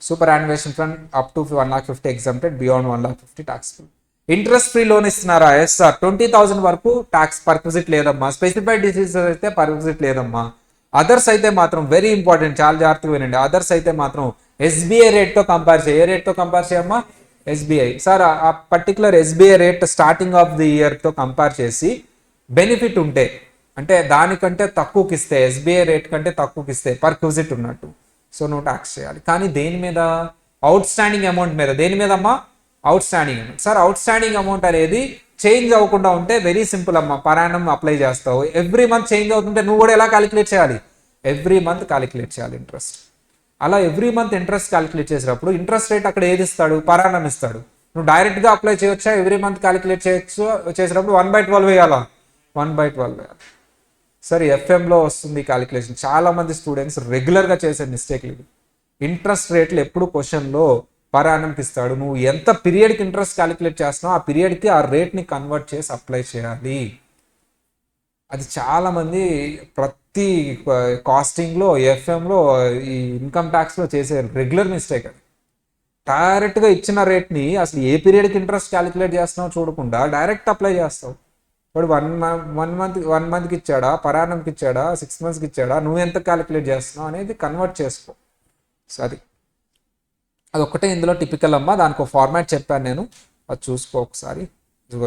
Superannuation fund up to 1,50,000 exempted, beyond 1,50,000 taxable. Interest free loan ఇస్తున్నారా, ఎస్ సార్. 20,000 వరకు ట్యాక్స్ పర్క్విజిట్ లేదమ్మా. స్పెసిఫైడ్ డిసీజెస్ అయితే పర్క్విజిట్ లేదమ్మా. అదర్స్ అయితే మాత్రం వెరీ ఇంపార్టెంట్, చాలా జాగ్రత్తగా వినండి. అదర్స్ అయితే మాత్రం ఎస్బీఐ రేట్తో కంపేర్ చేయి. ఏ రేట్తో కంపేర్ చేయమ్మా, ఎస్బీఐ. సార్ ఆ particular SBI rate starting of the ఇయర్తో కంపేర్ చేసి బెనిఫిట్ ఉంటే, అంటే దానికంటే తక్కువకి ఇస్తే, ఎస్బీఐ రేట్ కంటే తక్కువకి ఇస్తే పర్క్విజిట్ ఉన్నట్టు. సో నువ్వు ట్యాక్స్ చేయాలి. కానీ దేని మీద, అవుట్ స్టాండింగ్ అమౌంట్ మీద. దేని మీద అమ్మా, out standing amount. Sir out standing amount అనేది చేంజ్ అవ్వకుండా ఉంటే వెరీ సింపుల్ అమ్మా, పర్ యానం అప్లై చేస్తావు. ఎవ్రీ మంత్ చేంజ్ అవుతుంటే నువ్వు కూడా ఎలా క్యాలిక్యులేట్ చేయాలి, ఎవ్రీ మంత్ క్యాలిక్యులేట్ చేయాలి ఇంట్రెస్ట్. అలా ఎవ్రీ మంత్ ఇంట్రెస్ట్ క్యాలిక్యులేట్ చేసినప్పుడు ఇంట్రెస్ట్ రేట్ అక్కడ ఏది ఇస్తాడు, పర్ యానం ఇస్తాడు. నువ్వు డైరెక్ట్గా అప్లై చేయొచ్చా, ఎవ్రీ మంత్ క్యాలిక్యులేట్ చేయొచ్చు. చేసినప్పుడు 1/12 వేయాలా, 1/12 వేయాలి. సరే ఎఫ్ఎంలో వస్తుంది క్యాలిక్యులేషన్. చాలా మంది స్టూడెంట్స్ రెగ్యులర్గా చేసే మిస్టేక్లు ఇవి. ఇంట్రెస్ట్ రేట్లు ఎప్పుడు క్వశ్చన్లో పర్ యానంకి ఇస్తాడు. నువ్వు ఎంత పీరియడ్కి ఇంట్రెస్ట్ క్యాలిక్యులేట్ చేస్తున్నావు ఆ పీరియడ్కి ఆ రేట్ని కన్వర్ట్ చేసి అప్లై చేయాలి. అది చాలామంది ప్రతి కాస్టింగ్లో, ఎఫ్ఎంలో, ఈ ఇన్కమ్ ట్యాక్స్లో చేసే రెగ్యులర్ మిస్టేక్. అది డైరెక్ట్గా ఇచ్చిన రేట్ని అసలు ఏ పీరియడ్కి ఇంట్రెస్ట్ క్యాలిక్యులేట్ చేస్తున్నావు చూడకుండా డైరెక్ట్ అప్లై చేస్తావు. ఇప్పుడు 1 మంత్కి ఇచ్చాడా, పర్ యానంకి ఇచ్చాడా, 6 monthsకి ఇచ్చాడా, నువ్వు ఎంత క్యాలిక్యులేట్ చేస్తున్నావు అనేది కన్వర్ట్ చేసుకో. సో అదొక్కటే ఇందులో టిపికల్ అమ్మా. దానికి ఒక ఫార్మాట్ చెప్పాను నేను, అది చూసుకో ఒకసారి.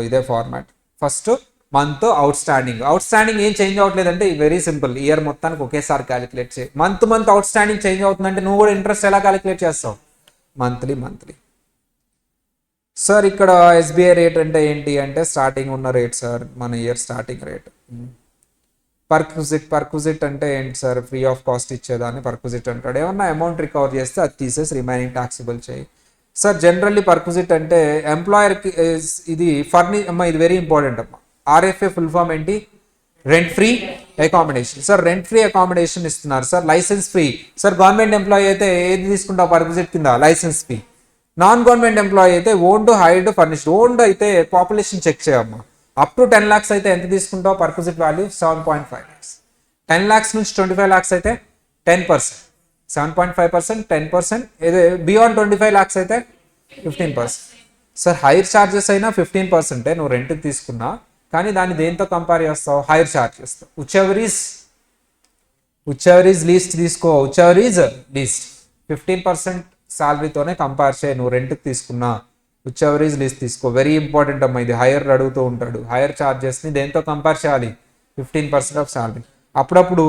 ఇదే format. First month out standing ఏం చేంజ్ అవ్వట్లేదంటే వెరీ సింపుల్, ఇయర్ మొత్తానికి ఒకేసారి క్యాలిక్యులేట్ చేయి. మంత్ అవుట్ స్టాండింగ్ చేంజ్ అవుతుందంటే నువ్వు కూడా ఇంట్రెస్ట్ ఎలా క్యాలిక్యులేట్ చేస్తావు, మంత్లీ. సార్ ఇక్కడ ఎస్బీఐ రేట్ అంటే ఏంటి అంటే స్టార్టింగ్ ఉన్న రేట్ సార్, మన ఇయర్ స్టార్టింగ్ రేట్ పర్క్విజిట్ అంటే ఏంటి సార్, ఫ్రీ ఆఫ్ కాస్ట్ ఇచ్చేదాన్ని పర్క్విజిట్ అంటాడు. ఏమన్నా అమౌంట్ రికవర్ చేస్తే అది తీసేసి రిమైనింగ్ టాక్సిబుల్ చేయి. సార్ జనరల్లీ పర్క్విజిట్ అంటే ఎంప్లాయర్కి ఇది అమ్మ ఇది వెరీ ఇంపార్టెంట్ అమ్మా. ఆర్ఎఫ్ఏ ఫుల్ ఫామ్ ఏంటి, rent free accommodation. Sir rent free accommodation ఇస్తున్నారు sir, licence free. Sir government employee అయితే ఏది తీసుకుంటావు పర్క్విజిట్ కింద, licence free. Non government employee అయితే ఓన్డ్, హైర్డ్, ఫర్నిష్డ్. ఓన్డ్ అయితే పాపులేషన్ చెక్ చేయమ్మా. అప్ టు 10 lakhs అయితే ఎంత తీసుకుంటావు పర్క్విజిట్ వాల్యూ, 7.5 lakhs. 10 lakhs నుంచి 25 lakhs అయితే 10%, 7.5%, 10%. ఏదో బియాండ్ 25 lakhs అయితే 15%. సార్ హైర్ ఛార్జెస్ అయినా 15% నువ్వు రెంట్కి తీసుకున్నా, కానీ దాన్ని దేంతో కంపేర్ చేస్తావు, హైర్ ఛార్జ్ చేస్తావు. ఉచ్చెవర్ ఈజ్ లీస్ట్ తీసుకో, ఉచ్చెవర్ ఈజ్ లీస్ట్ 15% శాలరీతోనే కంపేర్ చేయి నువ్వు రెంట్కి తీసుకున్నా. విచ్ఎవర్ ఈజ్ లీస్ట్ తీసుకో. వెరీ ఇంపార్టెంట్ అమ్మా ఇది, హైయర్ అడుగుతూ ఉంటాడు. హైయర్ ఛార్జెస్ని దేంతో కంపేర్ చేయాలి, 15% ఆఫ్ శాలరీ. అప్పుడప్పుడు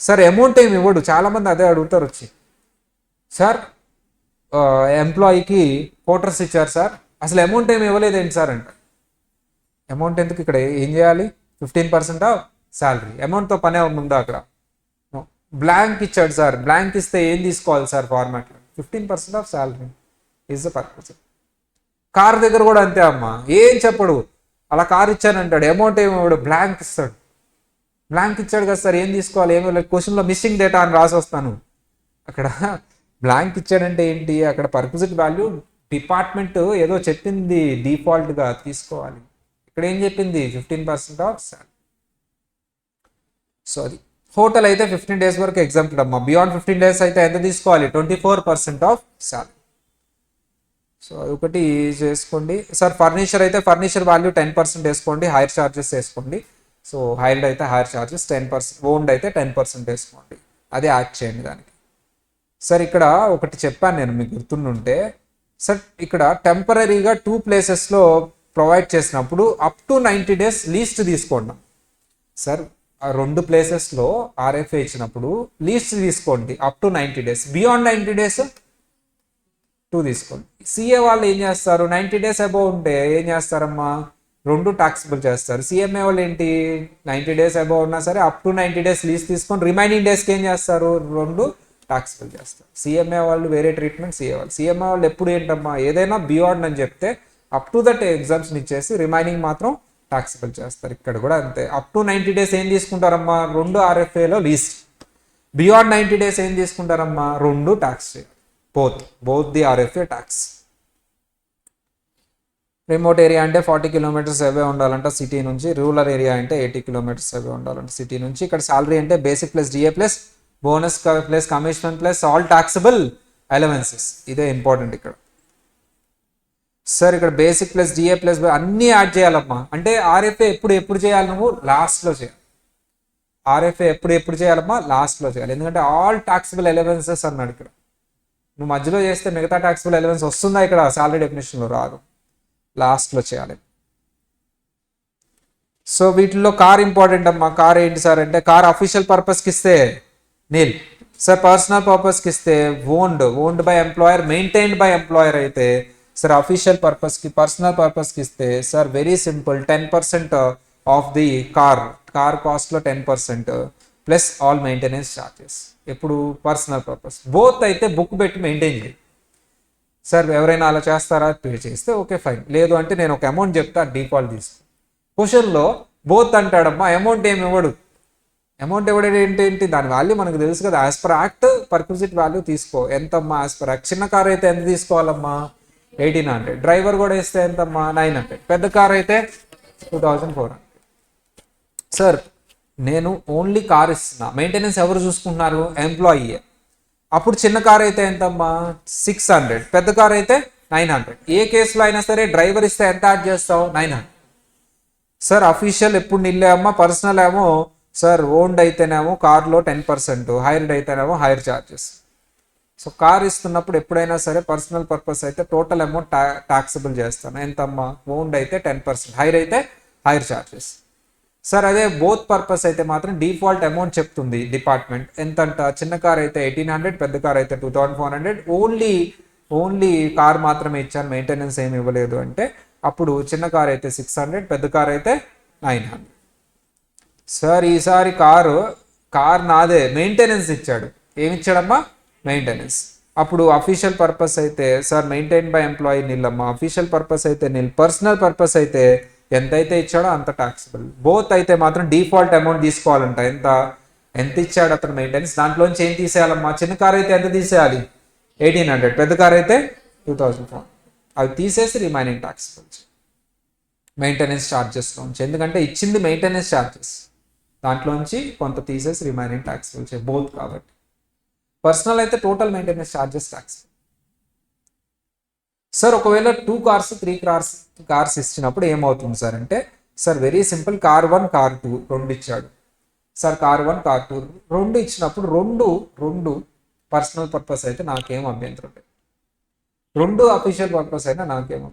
సార్ అమౌంట్ ఏమి ఇవ్వడు, చాలామంది అదే అడుగుతారు వచ్చి, సార్ ఎంప్లాయీకి క్వార్టర్స్ ఇచ్చారు సార్, అసలు అమౌంట్ ఏమి ఇవ్వలేదు ఏంటి సార్ అంట. అమౌంట్ ఎందుకు, ఇక్కడ ఏం చేయాలి, 15% ఆఫ్ శాలరీ. అమౌంట్తో పనే ఉందా అక్కడ. బ్లాంక్ ఇచ్చాడు సార్, బ్లాంక్ ఇస్తే ఏం తీసుకోవాలి సార్ ఫార్మాట్లో, 15% of salary is the purpose. Car దగ్గర కూడా అంతే అమ్మా, ఏం చెప్పడు, అలా కార్ ఇచ్చానంటాడు, అమౌంట్ ఏమి ఇవ్వడు, బ్లాంక్ ఇస్తాడు. బ్లాంక్ ఇచ్చాడు కదా సార్, ఏం తీసుకోవాలి, ఏమి క్వశ్చన్లో మిస్సింగ్ డేటా అని రాసి వస్తాను. అక్కడ బ్లాంక్ ఇచ్చాడంటే ఏంటి, అక్కడ పర్క్విజిట్ వాల్యూ డిపార్ట్మెంట్ ఏదో చెప్పింది డిఫాల్ట్గా తీసుకోవాలి. ఇక్కడ ఏం చెప్పింది, 15% ఆఫ్ శాలరీ. సో అది హోటల్ అయితే 15 days వరకు ఎగ్జాంపుల్ అమ్మా. బియాండ్ 15 days అయితే ఎంత తీసుకోవాలి, 24% ఆఫ్ శాలరీ. సో అదొకటి చేసుకోండి సార్. ఫర్నిచర్ అయితే ఫర్నిచర్ వాల్యూ 10% వేసుకోండి, హైర్ ఛార్జెస్ వేసుకోండి. సో హైర్డ్ అయితే హైర్ ఛార్జెస్ 10%, ఓన్డ్ అయితే 10% వేసుకోండి, అదే యాడ్ చేయండి దానికి. సార్ ఇక్కడ ఒకటి చెప్పాను నేను, మీకు గుర్తుండుంటే సార్, ఇక్కడ టెంపరీగా 2 places ప్రొవైడ్ చేసినప్పుడు అప్ టు 90 days లీస్ట్ తీసుకోండి సార్. ఆ 2 places ఆర్ఎఫ్ఏ ఇచ్చినప్పుడు లీస్ట్ తీసుకోండి up to 90 days. Beyond 90 days 2 తీసుకోండి. సిఏ వాళ్ళు ఏం చేస్తారు, 90 days అబౌవ్ ఉంటే ఏం చేస్తారమ్మా, 2 టాక్సిబుల్ చేస్తారు. సిఎంఏ వాళ్ళు ఏంటి, 90 days అబౌవ్ ఉన్నా సరే అప్ టు 90 days లీజ్ తీసుకొని రిమైనింగ్ డేస్కి ఏం చేస్తారు, 2 టాక్సిబుల్ చేస్తారు. సిఎంఏ వాళ్ళు వేరే ట్రీట్మెంట్, సిఎంఏ వాళ్ళు ఎప్పుడు ఏంటమ్మా, ఏదైనా బియాండ్ అని చెప్తే అప్ టు దట్ ఎగ్జామ్షన్ ఇచ్చేసి రిమైనింగ్ మాత్రం టాక్సిబుల్ చేస్తారు. ఇక్కడ కూడా అంతే, అప్ టు 90 days ఏం తీసుకుంటారమ్మా, 2 ఆర్ఎఫ్ఏలో లీస్ట్. బియాండ్ 90 days ఏం తీసుకుంటారమ్మా, 2 ట్యాక్స్ చేయాలి. both the RFA tax. Remote area అంటే 40 kilometers అవే ఉండాలంట సిటీ నుంచి, రూరల్ ఏరియా అంటే 80 kilometers అవే ఉండాలంట సిటీ నుంచి. ఇక్కడ సాలరీ అంటే basic plus DA plus bonus plus commission plus all taxable allowances. ఇదే ఇంపార్టెంట్ ఇక్కడ సార్. ఇక్కడ బేసిక్ ప్లస్ డిఏ ప్లస్ అన్నీ యాడ్ చేయాలమ్మా. అంటే ఆర్ఎఫ్ఏ ఎప్పుడు చేయాలి, నువ్వు లాస్ట్లో చేయాలి. ఆర్ఎఫ్ఏ ఎప్పుడు చేయాలమ్మా, లాస్ట్లో చేయాలి. ఎందుకంటే ఆల్ టాక్సబుల్ అలవెన్సెస్ అన్నాడు ఇక్కడ. నువ్వు మధ్యలో చేస్తే మిగతా టాక్సిబుల్ అలవెన్స్ వస్తుందా, ఇక్కడ సాలరీ డెఫినేషన్లో రాదు, లాస్ట్లో చేయాలి. సో వీటిల్లో కార్ ఇంపార్టెంట్ అమ్మా. కార్ ఏంటి సార్ అంటే, కార్ అఫీషియల్ పర్పస్కి ఇస్తే నీల్ సార్, పర్సనల్ పర్పస్కి ఇస్తే owned by employer, maintained by employer అయితే సార్ అఫీషియల్ పర్పస్కి, పర్సనల్ పర్పస్కి ఇస్తే sir very simple, 10% of the car కాస్ట్లో 10% ప్లస్ ఆల్ మెయింటెనెన్స్ ఛార్జెస్. ఎప్పుడు పర్సనల్ పర్పస్. బోత్ అయితే బుక్ పెట్టి మెయింటైన్ చేయి సార్. ఎవరైనా అలా చేస్తారా, పే చేస్తే ఓకే ఫైన్, లేదు అంటే నేను ఒక అమౌంట్ చెప్తా డిఫాల్ట్ తీసుకో. క్వశ్చన్లో బోత్ అంటాడమ్మా, అమౌంట్ ఏమి ఇవ్వడు. అమౌంట్ ఇవ్వడం ఏంటి, దాని వాల్యూ మనకు తెలుసు కదా, యాజ్ పర్ యాక్ట్ పర్క్విజిట్ వాల్యూ తీసుకో. ఎంతమ్మా, యాజ్ పర్ యాక్ట్. చిన్న కార్ అయితే ఎంత తీసుకోవాలమ్మా, 1800. డ్రైవర్ కూడా ఇస్తే ఎంతమ్మా, 900. పెద్ద కార్ అయితే 2400. సార్ నేను ఓన్లీ కార్ ఇస్తున్నా, మెయింటెనెన్స్ ఎవరు చూసుకుంటున్నారు, ఎంప్లాయీ. అప్పుడు చిన్న కార్ అయితే ఎంతమ్మా, 600. పెద్ద కార్ అయితే 900. ఏ కేసులో అయినా సరే డ్రైవర్ ఇస్తే ఎంత యాడ్ చేస్తావు, 900. సార్ అఫీషియల్ ఎప్పుడు నిల్లే అమ్మా. పర్సనల్ ఏమో సార్ ఓన్డ్ అయితేనేమో కార్లో 10%, హైర్డ్ అయితేనేమో హైర్ ఛార్జెస్. సో కార్ ఇస్తున్నప్పుడు ఎప్పుడైనా సరే పర్సనల్ పర్పస్ అయితే టోటల్ అమౌంట్ టాక్సిబుల్ చేస్తాను. ఎంతమ్మా, ఓన్డ్ అయితే 10%, హైర్ అయితే హైర్ ఛార్జెస్. సార్ అదే బోత్ పర్పస్ అయితే మాత్రం డిఫాల్ట్ అమౌంట్ చెప్తుంది డిపార్ట్మెంట్. ఎంతంట, చిన్న కార్ అయితే 1800, పెద్ద కార్ అయితే 2400. ఓన్లీ కార్ మాత్రమే ఇచ్చాను, మెయింటెనెన్స్ ఏమి ఇవ్వలేదు అంటే అప్పుడు చిన్న కార్ అయితే 600, పెద్ద కార్ అయితే 900. సార్ ఈసారి కార్ నాదే, మెయింటెనెన్స్ ఇచ్చాడు. ఏమి ఇచ్చాడమ్మా? మెయింటెనెన్స్. అప్పుడు అఫీషియల్ పర్పస్ అయితే సార్ మెయింటైన్ బై ఎంప్లాయీ నిల్ అమ్మా, అఫీషియల్ పర్పస్ అయితే నిల్, పర్సనల్ పర్పస్ అయితే ఎంతైతే ఇచ్చాడో అంత టాక్సిబుల్. బోత్ అయితే మాత్రం డిఫాల్ట్ అమౌంట్ తీసుకోవాలంట. ఎంత ఇచ్చాడు అతను మెయింటెనెన్స్, దాంట్లోంచి ఏం తీసేయాలమ్మా? చిన్న కార్ అయితే ఎంత తీసేయాలి? 1800. పెద్ద కార్ అయితే 2004. అవి తీసేసి రిమైనింగ్ టాక్సిబుల్ మెయింటెనెన్స్ ఛార్జెస్లోంచి, ఎందుకంటే ఇచ్చింది మెయింటెనెన్స్ ఛార్జెస్, దాంట్లోంచి కొంత తీసేసి రిమైనింగ్ టాక్సిబుల్ బోత్ కాబట్టి. పర్సనల్ అయితే total maintenance charges tax. Sir ఒకవేళ 2 కార్స్ 3 కార్స్ ఇచ్చినప్పుడు ఏమవుతుంది సార్ అంటే, sir very simple, car 1 car 2 రెండు ఇచ్చాడు సార్. కార్ 1 కార్ 2 రెండు ఇచ్చినప్పుడు రెండు పర్సనల్ పర్పస్ అయితే నాకేం అభ్యంతరం లేదు, రెండు అఫీషియల్ పర్పస్ అయినా నాకేమో.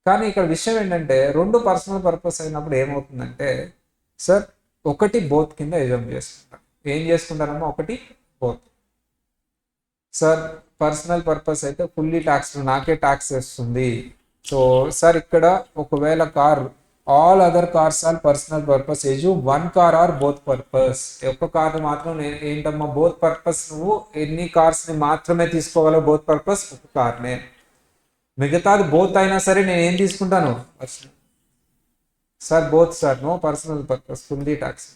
కానీ ఇక్కడ విషయం ఏంటంటే, రెండు పర్సనల్ పర్పస్ అయినప్పుడు ఏమవుతుందంటే సార్, ఒకటి బోత్ కింద ఎగ్జామ్ చేసుకుంటారు. ఏం చేసుకుంటారమ్మా? ఒకటి బోత్. సార్ పర్సనల్ పర్పస్ అయితే ఫుల్లీ ట్యాక్స్, నాకే ట్యాక్స్ వేస్తుంది. సో సార్ ఇక్కడ ఒకవేళ car all other cars or personal purpose as 1 car or both purpose. ఒక్క కార్ మాత్రం ఏంటమ్మా? Both purpose. నువ్వు ఎన్ని కార్స్ని మాత్రమే తీసుకోగలవు బోత్ పర్పస్? ఒక కార్నే. మిగతాది బోత్ అయినా సరే నేను ఏం తీసుకుంటాను? Personal. Sir both sir, no personal purpose, fully tax.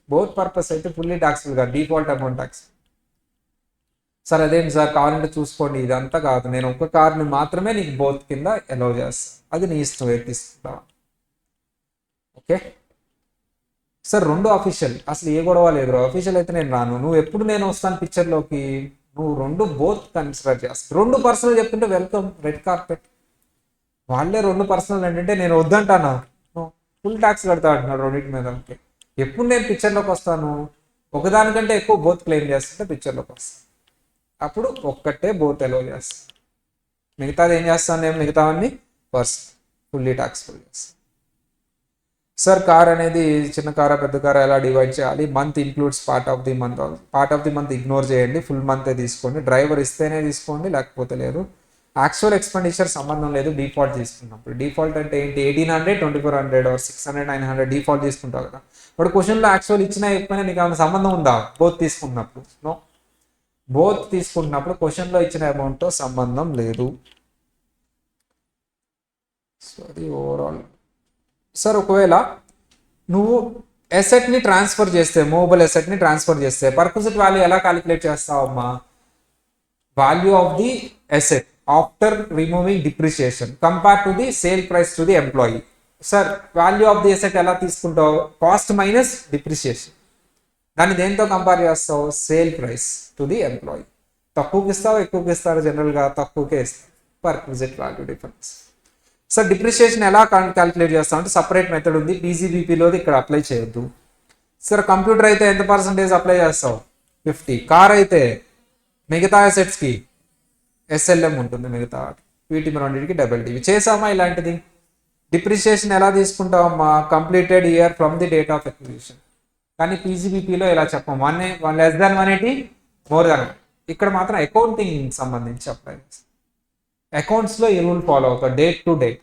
Both purpose అయితే ఫుల్లీ ట్యాక్సిబుల్ కాదు, డిఫాల్ట్ అమౌంట్ ట్యాక్స్. సార్ అదేంటి సార్, కావాలంటే చూసుకోండి, ఇదంతా కాదు, నేను ఒక్క కార్ని మాత్రమే నీకు బోత్ కింద అలౌ చేస్తాను, అది నీ ఇష్టం, ఏది తీసుకుంటావా. ఓకే సార్, రెండు అఫీషియల్, అసలు ఏ గొడవ లేదు. అఫీషియల్ అయితే నేను రాను, నువ్వు ఎప్పుడు నేను వస్తాను పిక్చర్లోకి, నువ్వు రెండు బోత్ కన్సిడర్ చేస్తావు. రెండు పర్సనల్ చెప్తుంటే వెల్కమ్, రెడ్ కార్పెట్. వాళ్ళే రెండు పర్సనల్ అంటే నేను వద్దంటానా? ఫుల్ ట్యాక్స్ కడతా అంటున్నాడు రెండింటి మీద. ఓకే, ఎప్పుడు నేను పిక్చర్లోకి వస్తాను? ఒకదానికంటే ఎక్కువ బోత్ క్లెయిమ్ చేస్తుంటే పిక్చర్లోకి వస్తాను, అప్పుడు ఒక్కటే బోత్ అలౌ చేస్తాను. మిగతాది ఏం చేస్తాను నేను? మిగతావన్నీ పర్సనల్, ఫుల్లీ ట్యాక్స్ఫుల్ చేస్తాను. సార్ కార్ అనేది చిన్న కారా పెద్ద కారా ఎలా డివైడ్ చేయాలి? Month includes part of the month. Part of the month ignore చేయండి, ఫుల్ మంతే తీసుకోండి. డ్రైవర్ ఇస్తేనే తీసుకోండి, లేకపోతే లేదు. యాక్చువల్ ఎక్స్పెండిచర్ సంబంధం లేదు, డిఫాల్ట్ తీసుకున్నప్పుడు. డిఫాల్ట్ అంటే ఏంటి? 1800, 2400 or 600, 900 డిఫాల్ట్ తీసుకుంటావు కదా. ఇప్పుడు క్వశ్చన్లో యాక్చువల్ ఇచ్చినా ఇచ్చిపోయినా నీకు ఏమైనా సంబంధం ఉందా? బోత్ తీసుకుంటున్నప్పుడు నో. బోత్ తీసుకుంటున్నప్పుడు క్వశ్చన్లో ఇచ్చిన అమౌంట్తో సంబంధం లేదు. Sorry overall. సార్ ఒకవేళ నువ్వు ఎసెట్ని ట్రాన్స్ఫర్ చేస్తే, మూవబుల్ ఎసెట్ని ట్రాన్స్ఫర్ చేస్తే పర్క్విజిట్ వాల్యూ ఎలా క్యాలిక్యులేట్ చేస్తావమ్మా? Value of the asset after removing depreciation compare to the sale price to the employee. Sir value of the asset ఎలా తీసుకుంటావు? Cost minus depreciation. దాన్ని దేంతో కంపేర్ చేస్తావు? Sale price to the employee. తక్కువకి ఇస్తావు, ఎక్కువకి ఇస్తారు? జనరల్గా తక్కువకే ఇస్తావు. Perquisite value difference. Sir depreciation ఎలా క్యాలిక్యులేట్ చేస్తాం అంటే సపరేట్ మెథడ్ ఉంది, పీజీబీపీలోది ఇక్కడ అప్లై చేయొద్దు. సార్ కంప్యూటర్ అయితే ఎంత పర్సెంటేజ్ అప్లై చేస్తావు? 50. కార్ అయితే మిగతా అసెట్స్కి ఎస్ఎల్ఎం ఉంటుంది, మిగతా వీటి రెండింటికి డబుల్ డివి. చేసామా ఇలాంటిది? డిప్రిషియేషన్ ఎలా తీసుకుంటామమ్మా? Completed year from the date of acquisition. కానీ పీజీబీపీలో ఇలా చెప్పం, 1 less than 180 more than. ఇక్కడ మాత్రం అకౌంటింగ్ సంబంధించి అప్లై చేస్తాం. అకౌంట్స్లో ఈ రూల్ ఫాలో అవుతావు, డేట్ టు డేట్.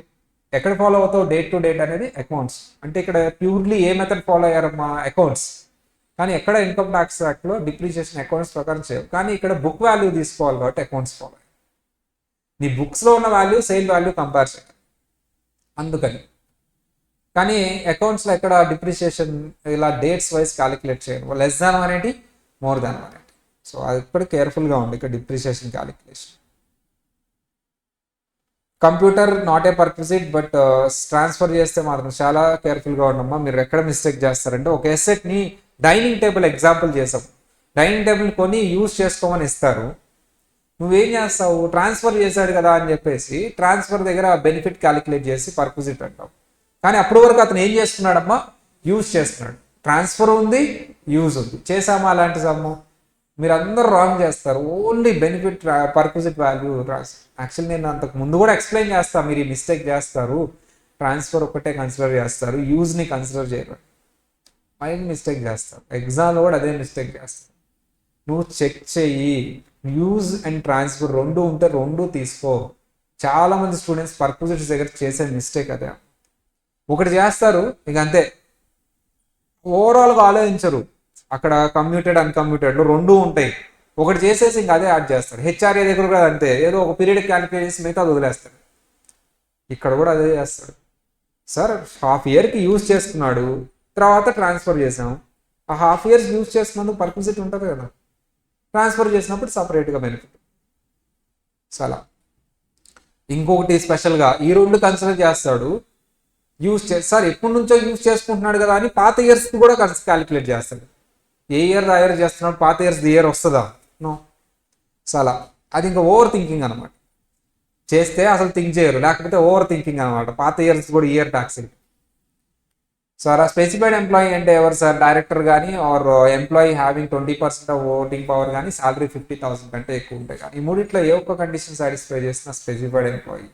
ఎక్కడ ఫాలో అవుతావు? డేట్ టు డేట్ అనేది అకౌంట్స్. అంటే ఇక్కడ ప్యూర్లీ ఏ మెథడ్ ఫాలో అయ్యారమ్మా? అకౌంట్స్. కానీ ఎక్కడ ఇన్కమ్ ట్యాక్స్ యాక్ట్లో డిప్రిషియేషన్ అకౌంట్స్ ప్రకారం చేయవు, కానీ ఇక్కడ బుక్ వాల్యూ తీసుకోవాలి కాబట్టి అకౌంట్స్ ఫాలో. నీ బుక్స్లో ఉన్న వాల్యూ సేల్ వాల్యూ కంపేర్ చేయాలి అందుకని. కానీ అకౌంట్స్లో ఎక్కడ డిప్రిషియేషన్ ఇలా డేట్స్ వైజ్ క్యాలిక్యులేట్ చేయరు, less than 180 more than 180. So అది ఇప్పుడు కేర్ఫుల్గా ఉంది ఇక్కడ depreciation calculation. Computer not a perquisite, but transfer చేస్తే మాత్రం చాలా కేర్ఫుల్గా ఉండమ్మా. మీరు ఎక్కడ మిస్టేక్ చేస్తారంటే, ఒక ఎసెట్ని డైనింగ్ టేబుల్ ఎగ్జాంపుల్ చేసాం, డైనింగ్ టేబుల్ కొని యూజ్ చేసుకోమని ఇస్తారు. నువ్వేం చేస్తావు? ట్రాన్స్ఫర్ చేశాడు కదా అని చెప్పేసి ట్రాన్స్ఫర్ దగ్గర బెనిఫిట్ క్యాలిక్యులేట్ చేసి పర్క్విజిట్ అంటావు. కానీ అప్పటి వరకు అతను ఏం చేస్తున్నాడమ్మా? యూజ్ చేస్తున్నాడు. ట్రాన్స్ఫర్ ఉంది, యూజ్ ఉంది. చేసామా అలాంటి సమ్ము? మీరు అందరూ రాంగ్ చేస్తారు. ఓన్లీ బెనిఫిట్ పర్క్విజిట్ వాల్యూ రాసి. యాక్చువల్లీ నేను అంతకు ముందు కూడా ఎక్స్ప్లెయిన్ చేస్తాను, మీరు ఈ మిస్టేక్ చేస్తారు. ట్రాన్స్ఫర్ ఒకటే కన్సిడర్ చేస్తారు, యూజ్ని కన్సిడర్ చేయరు. మైండ్ మిస్టేక్ చేస్తారు. ఎగ్జామ్లో కూడా అదే మిస్టేక్ చేస్తారు. నువ్వు చెక్ చెయ్యి, యూజ్ అండ్ ట్రాన్స్ఫర్ రెండు ఉంటే రెండు తీసుకో. చాలామంది స్టూడెంట్స్ పర్క్విజిట్స్ దగ్గర చేసే మిస్టేక్ అదే. ఒకటి చేస్తారు ఇక అంతే, ఓవరాల్గా ఆలోచించరు. అక్కడ కమ్యూటెడ్ అన్కమ్యూటెడ్లో రెండు ఉంటాయి, ఒకటి చేసేసి ఇంకా అదే యాడ్ చేస్తారు. హెచ్ఆర్ఏ దగ్గర కూడా అంతే, ఏదో ఒక పీరియడ్ క్యాలిక్యులేట్ చేసి మిగతా అది వదిలేస్తారు. ఇక్కడ కూడా అదే చేస్తాడు. సార్ హాఫ్ ఇయర్కి యూజ్ చేసుకున్నాడు, తర్వాత ట్రాన్స్ఫర్ చేసాం. ఆ హాఫ్ ఇయర్స్ యూజ్ చేసుకున్నందుకు పర్పసిటీ ఉంటుంది కదా, ట్రాన్స్ఫర్ చేసినప్పుడు సపరేట్గా బెనిఫిట్. సో అలా ఇంకొకటి స్పెషల్గా ఈ రెండు కన్సిడర్ చేస్తాడు. సార్ ఎప్పటి నుంచో యూజ్ చేసుకుంటున్నాడు కదా అని పాత ఇయర్స్కి కూడా క్యాలిక్యులేట్ చేస్తాడు. ఏ ఇయర్ ఆ ఇయర్ చేస్తున్నాడు, పాత ఇయర్స్ ది ఇయర్ వస్తుందా? నో. సో అలా అది ఇంకా ఓవర్ థింకింగ్ అనమాట. చేస్తే అసలు థింక్ చేయరు, లేకపోతే ఓవర్ థింకింగ్ అనమాట. పాత ఇయర్స్ కూడా ఇయర్ ట్యాక్స్. సార్ ఆ స్పెసిఫైడ్ ఎంప్లాయీ అంటే ఎవరు సార్? డైరెక్టర్ కానీ or employee having 20% of voting power కానీ సాలరీ 50,000 కంటే ఎక్కువ ఉంటాయి. కానీ ఈ మూడిట్లో ఏ ఒక్క కండిషన్ సాటిస్ఫై చేసిన స్పెసిఫైడ్ ఎంప్లాయీ.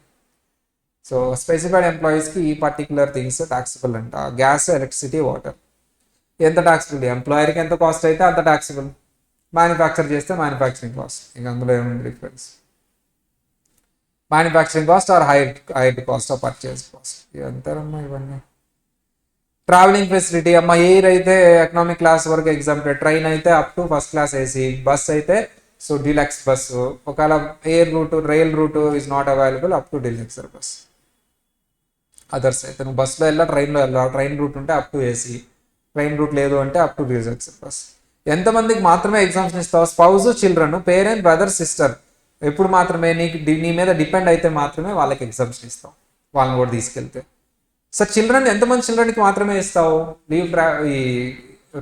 సో స్పెసిఫైడ్ ఎంప్లాయీస్కి ఈ పర్టికులర్ థింగ్స్ ట్యాక్సిబుల్ అంట. గ్యాస్, ఎలక్ట్రిసిటీ, వాటర్ ఎంత ట్యాక్సిబుల్? ఎంప్లాయర్కి ఎంత కాస్ట్ అయితే అంత ట్యాక్సిబుల్. మ్యానుఫ్యాక్చర్ చేస్తే మ్యానుఫ్యాక్చరింగ్ కాస్ట్, ఇంకా అందులో ఏముంది difference? Manufacturing cost or hired cost of purchase cost, ఇవంతారమ్మా ఇవన్నీ. ట్రావెలింగ్ ఫెసిలిటీ అమ్మ, ఎయిర్ అయితే ఎకనామిక్ క్లాస్ వరకు ఎగ్జాంపుల్, ట్రైన్ అయితే up to first class AC, bus అయితే సో డీలక్స్ బస్సు. ఒకవేళ air route, rail route is not available up to deluxe bus. Others అయితే నువ్వు బస్సులో వెళ్ళా, ట్రైన్లో వెళ్ళా, ట్రైన్ రూట్ ఉంటే up to AC, train route లేదు అంటే అప్ టు డీలక్స్ బస్. ఎంతమందికి మాత్రమే ఎగ్జామ్షన్ ఇస్తావు? Spouse, children, parent, brother, sister. ఎప్పుడు మాత్రమే నీ మీద డిపెండ్ అయితే మాత్రమే వాళ్ళకి ఎగ్జామ్షన్ ఇస్తావు, వాళ్ళని కూడా తీసుకెళ్తే. సార్ చిల్డ్రన్ ఎంతమంది చిల్డ్రన్కి మాత్రమే ఇస్తావు లీవ్? ఈ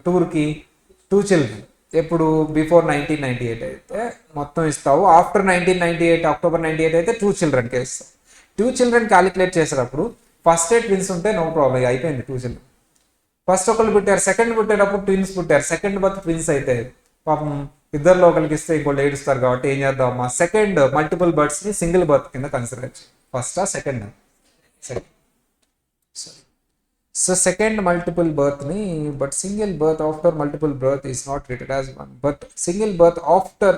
టూర్కి 2 చిల్డ్రన్. ఎప్పుడు? బిఫోర్ 1998 అయితే మొత్తం ఇస్తావు. ఆఫ్టర్ 1998 అక్టోబర్ 98 అయితే 2 చిల్డ్రన్కే ఇస్తావు. 2 చిల్డ్రన్ క్యాలిక్యులేట్ చేసేటప్పుడు ఫస్ట్ ఎయిడ్ ట్విన్స్ ఉంటే నో ప్రాబ్లం, అయిపోయింది. 2 చిల్డ్రన్ ఫస్ట్ ఒకళ్ళు పుట్టారు, సెకండ్ పుట్టేటప్పుడు ట్విన్స్ పుట్టారు, సెకండ్ బర్త్ ట్విన్స్ అయితే పాపం ఇద్దరిలో ఒకరికి ఇస్తే ఇంకోళ్ళు ఏడుస్తారు. కాబట్టి ఏం చేద్దామమ్మా, సెకండ్ మల్టిపుల్ బర్త్స్ని సింగిల్ బర్త్ కింద కన్సిడర్ చేయాలి. ఫస్టా second? Second. So second multiple బర్త్ని, but single birth after multiple birth is not treated as one, but single birth after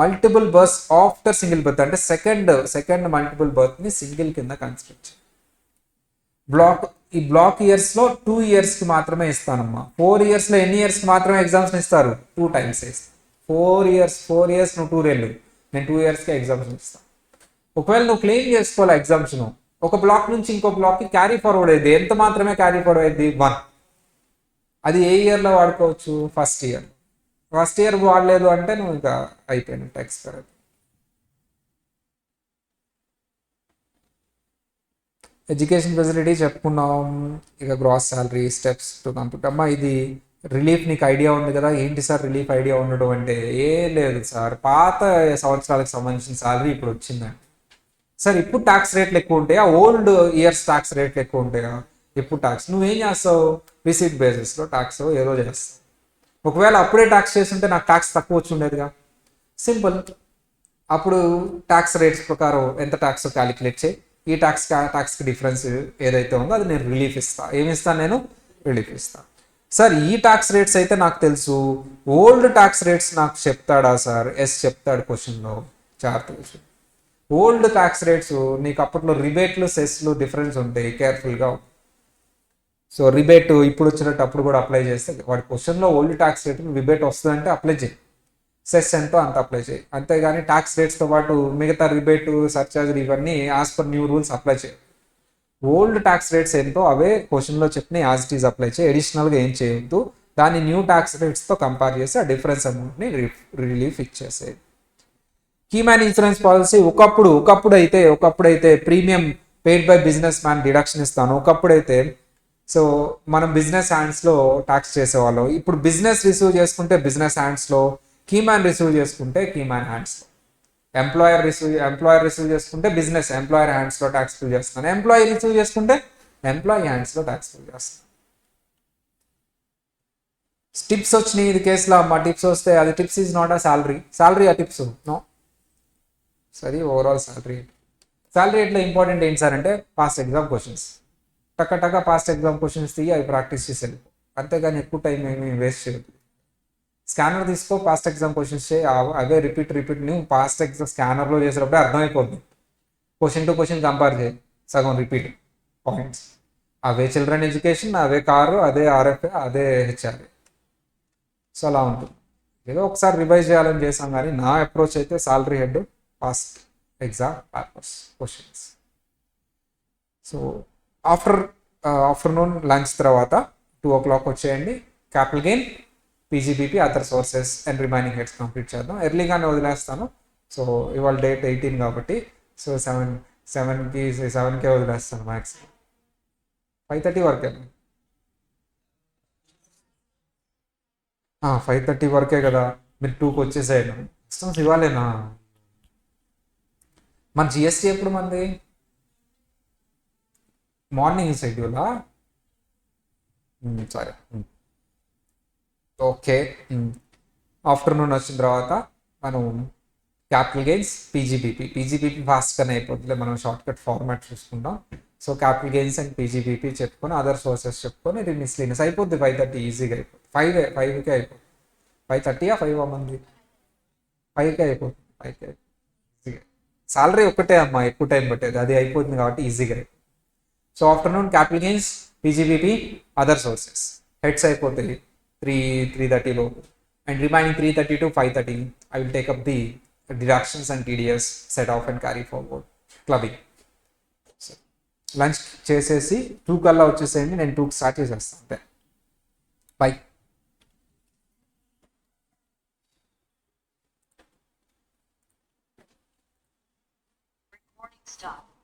multiple birth after single birth అంటే సెకండ్ మల్టిపుల్ బర్త్ని సింగిల్ కింద consider చేయాలి. ఈ black ఇయర్స్లో 2 ఇయర్స్కి మాత్రమే ఇస్తానమ్మా. 4 ఇయర్స్లో ఎన్ని ఇయర్స్కి మాత్రమే ఎగ్జామ్షన్ ఇస్తారు? 2 టైమ్స్ ఇస్తాను. 4 ఇయర్స్ నువ్వు టూర్ వెళ్ళు, నేను 2 ఇయర్స్కి ఎగ్జామ్షన్ ఇస్తాను. ఒకవేళ నువ్వు క్లెయిమ్ చేసుకోవాలి ఎగ్జామ్షన్, ఒక బ్లాక్ నుంచి ఇంకో బ్లాక్కి క్యారీ ఫార్వర్డ్ అయింది, ఎంత మాత్రమే క్యారీ ఫార్వర్డ్ అయింది? 1. అది ఏ ఇయర్లో వాడుకోవచ్చు? ఫస్ట్ ఇయర్ వాడలేదు అంటే నువ్వు ఇంకా అయిపోయినట్టు, ఎక్స్పైర్. ఎడ్యుకేషన్ ఫెసిలిటీ చెప్పుకున్నాం. ఇక gross salary, steps to complete. అమ్మా ఇది రిలీఫ్ నీకు ఐడియా ఉంది కదా? ఏంటి సార్ రిలీఫ్ ఐడియా ఉండడం అంటే? లేదు సార్, పాత సంవత్సరాలకు సంబంధించిన శాలరీ ఇప్పుడు వచ్చిందండి. సార్ ఇప్పుడు ట్యాక్స్ రేట్లు ఎక్కువ ఉంటాయా? ఓల్డ్ ఇయర్స్ ట్యాక్స్ రేట్లు ఎక్కువ ఉంటాయా? ఇప్పుడు ట్యాక్స్ నువ్వేం చేస్తావు? రిసీట్ బేసిస్లో ట్యాక్స్ ఏదో చేస్తావు. ఒకవేళ అప్పుడే ట్యాక్స్ చేస్తుంటే నాకు ట్యాక్స్ తక్కువ వచ్చి ఉండేదిగా. సింపుల్, అప్పుడు ట్యాక్స్ రేట్స్ ప్రకారం ఎంత ట్యాక్స్ క్యాలిక్యులేట్ చేయి, ఈ ట్యాక్స్కి డిఫరెన్స్ ఏదైతే ఉందో అది నేను రిలీఫ్ ఇస్తాను. ఏమి ఇస్తాను? నేను రిలీఫ్ ఇస్తాను. సార్ ఈ ట్యాక్స్ రేట్స్ అయితే నాకు తెలుసు, ఓల్డ్ ట్యాక్స్ రేట్స్ నాకు చెప్తాడా సార్? ఎస్ చెప్తాడు క్వశ్చన్లో, తెలుసు. ఓల్డ్ ట్యాక్స్ రేట్స్ నీకు అప్పట్లో రిబేట్లు, సెస్లు డిఫరెన్స్ ఉంటాయి, కేర్ఫుల్గా. సో రిబేట్ ఇప్పుడు వచ్చినట్టు అప్పుడు కూడా అప్లై చేస్తే వాడి క్వశ్చన్లో ఓల్డ్ ట్యాక్స్ రేట్ రిబేట్ వస్తుందంటే అప్లై చేయి, సెస్ ఎంతో అంత అప్లై చేయి. అంతేగాని ట్యాక్స్ రేట్స్తో పాటు మిగతా రిబేటు, సర్చార్జ్ ఇవన్నీ as per new rules apply చేయి. ఓల్డ్ ట్యాక్స్ రేట్స్ ఏంటో అవే క్వశ్చన్లో చెప్పిన యాజ్ ఇట్ ఈజ్ అప్లై చేయి. అడిషనల్గా ఏం చేయొద్దు. దాన్ని న్యూ ట్యాక్స్ రేట్స్తో కంపేర్ చేసి ఆ డిఫరెన్స్ అమౌంట్ని రిలీఫ్ ఇచ్చేసేది. కీమ్యాన్ ఇన్సూరెన్స్ పాలసీ ఒకప్పుడైతే premium paid by business man deduction ఇస్తాను. ఒకప్పుడైతే సో మనం బిజినెస్ హ్యాండ్స్లో ట్యాక్స్ చేసేవాళ్ళం. ఇప్పుడు బిజినెస్ రిసీవ్ చేసుకుంటే బిజినెస్ హ్యాండ్స్లో, కీమ్యాన్ రిసీవ్ చేసుకుంటే కీమ్యాన్ హ్యాండ్స్లో. ఎంప్లాయర్ రిసీవ్ చేసుకుంటే బిజినెస్ ఎంప్లాయర్ హ్యాండ్స్లో ట్యాక్స్ ఫిల్ చేస్తున్నాను. ఎంప్లాయీ రిసీవ్ చేసుకుంటే ఎంప్లాయీ హ్యాండ్స్లో ట్యాక్స్ ఫిల్ చేస్తాను. టిప్స్ వచ్చినాయి ఇది కేసులో అమ్మా. టిప్స్ వస్తే అది tips is not a salary ఆ టిప్స్ నో. సరే ఓవరాల్ శాలరీ రేట్లో ఇంపార్టెంట్ ఏంటి సార్ అంటే పాస్ట్ ఎగ్జామ్ క్వశ్చన్స్. టక్క పాస్ట్ ఎగ్జామ్ క్వశ్చన్స్ తీయి, అవి ప్రాక్టీస్ చేసి వెళ్ళిపో. అంతేగాని ఎక్కువ టైం ఏమి వేస్ట్ చేయదు. స్కానర్ తీసుకో, పాస్ట్ ఎగ్జామ్ క్వశ్చన్స్ చేయి, అవే రిపీట్ నువ్వు పాస్ట్ ఎగ్జామ్ స్కానర్లో చేసేటప్పుడే అర్థమైపోద్ది. క్వశ్చన్ టు క్వశ్చన్ కంపేర్ చేయి, సగం రిపీట్ పాయింట్స్. అవే చిల్డ్రన్ ఎడ్యుకేషన్, అవే కారు, అదే ఆర్ఎఫ్ఏ, అదే హెచ్ఆర్ఏ. సో అలా ఉంటుంది. ఏదో ఒకసారి రివైజ్ చేయాలని చేసాం, కానీ నా అప్రోచ్ అయితే salary head, past exam papers, questions. So after afternoon lunch తర్వాత 2 o'clock వచ్చేయండి. Capital gain, PGBP, other sources and remaining heads complete చేద్దాం. ఎర్లీగానే వదిలేస్తాను. సో ఇవాళ డేట్ 18 కాబట్టి, సో 7కే వదిలేస్తాను మ్యాక్సిమం. 5:30 వరకే. 5:30 వరకే కదా, మీరు 2కి వచ్చేసేయండి. ఎగ్జామ్స్ ఇవ్వాలేనా? మన జిఎస్టీ ఎప్పుడు మంది? మార్నింగ్ షెడ్యూలా? సరే. ఓకే. ఆఫ్టర్నూన్ వచ్చిన తర్వాత మనం క్యాపిటల్ గెయిన్స్, పీజీబీపీ ఫాస్ట్గానే అయిపోతుంది, మనం షార్ట్ కట్ ఫార్మాట్ చూసుకుంటాం. So capital gains and PGBP చెప్పుకొని, అదర్ సోర్సెస్ చెప్పుకొని, ఇది మిస్లీనియస్ అయిపోద్ది. 5:30 ఈజీగా అయిపోతుంది. 5కే అయిపోతుంది. 5:30 5 మంది 5కే అయిపోతుంది. 5కే ఈజీగా. సాలరీ ఒక్కటే అమ్మా, ఎక్కువ టైం పట్టేది, అది అయిపోతుంది కాబట్టి ఈజీగా అయిపోతుంది. So afternoon capital gains, PGBP, other sources heads అయిపోతాయి 3:30 లోపు. And remaining 3:30 to 5:30 I will take up the deductions and TDS, set of and carry forward, clubbing. Lunch చేసేసి 2 కల్లా వచ్చేసేయండి, నేను 2కి స్టార్ట్ చేసేస్తాను అంతే. బై. Stop.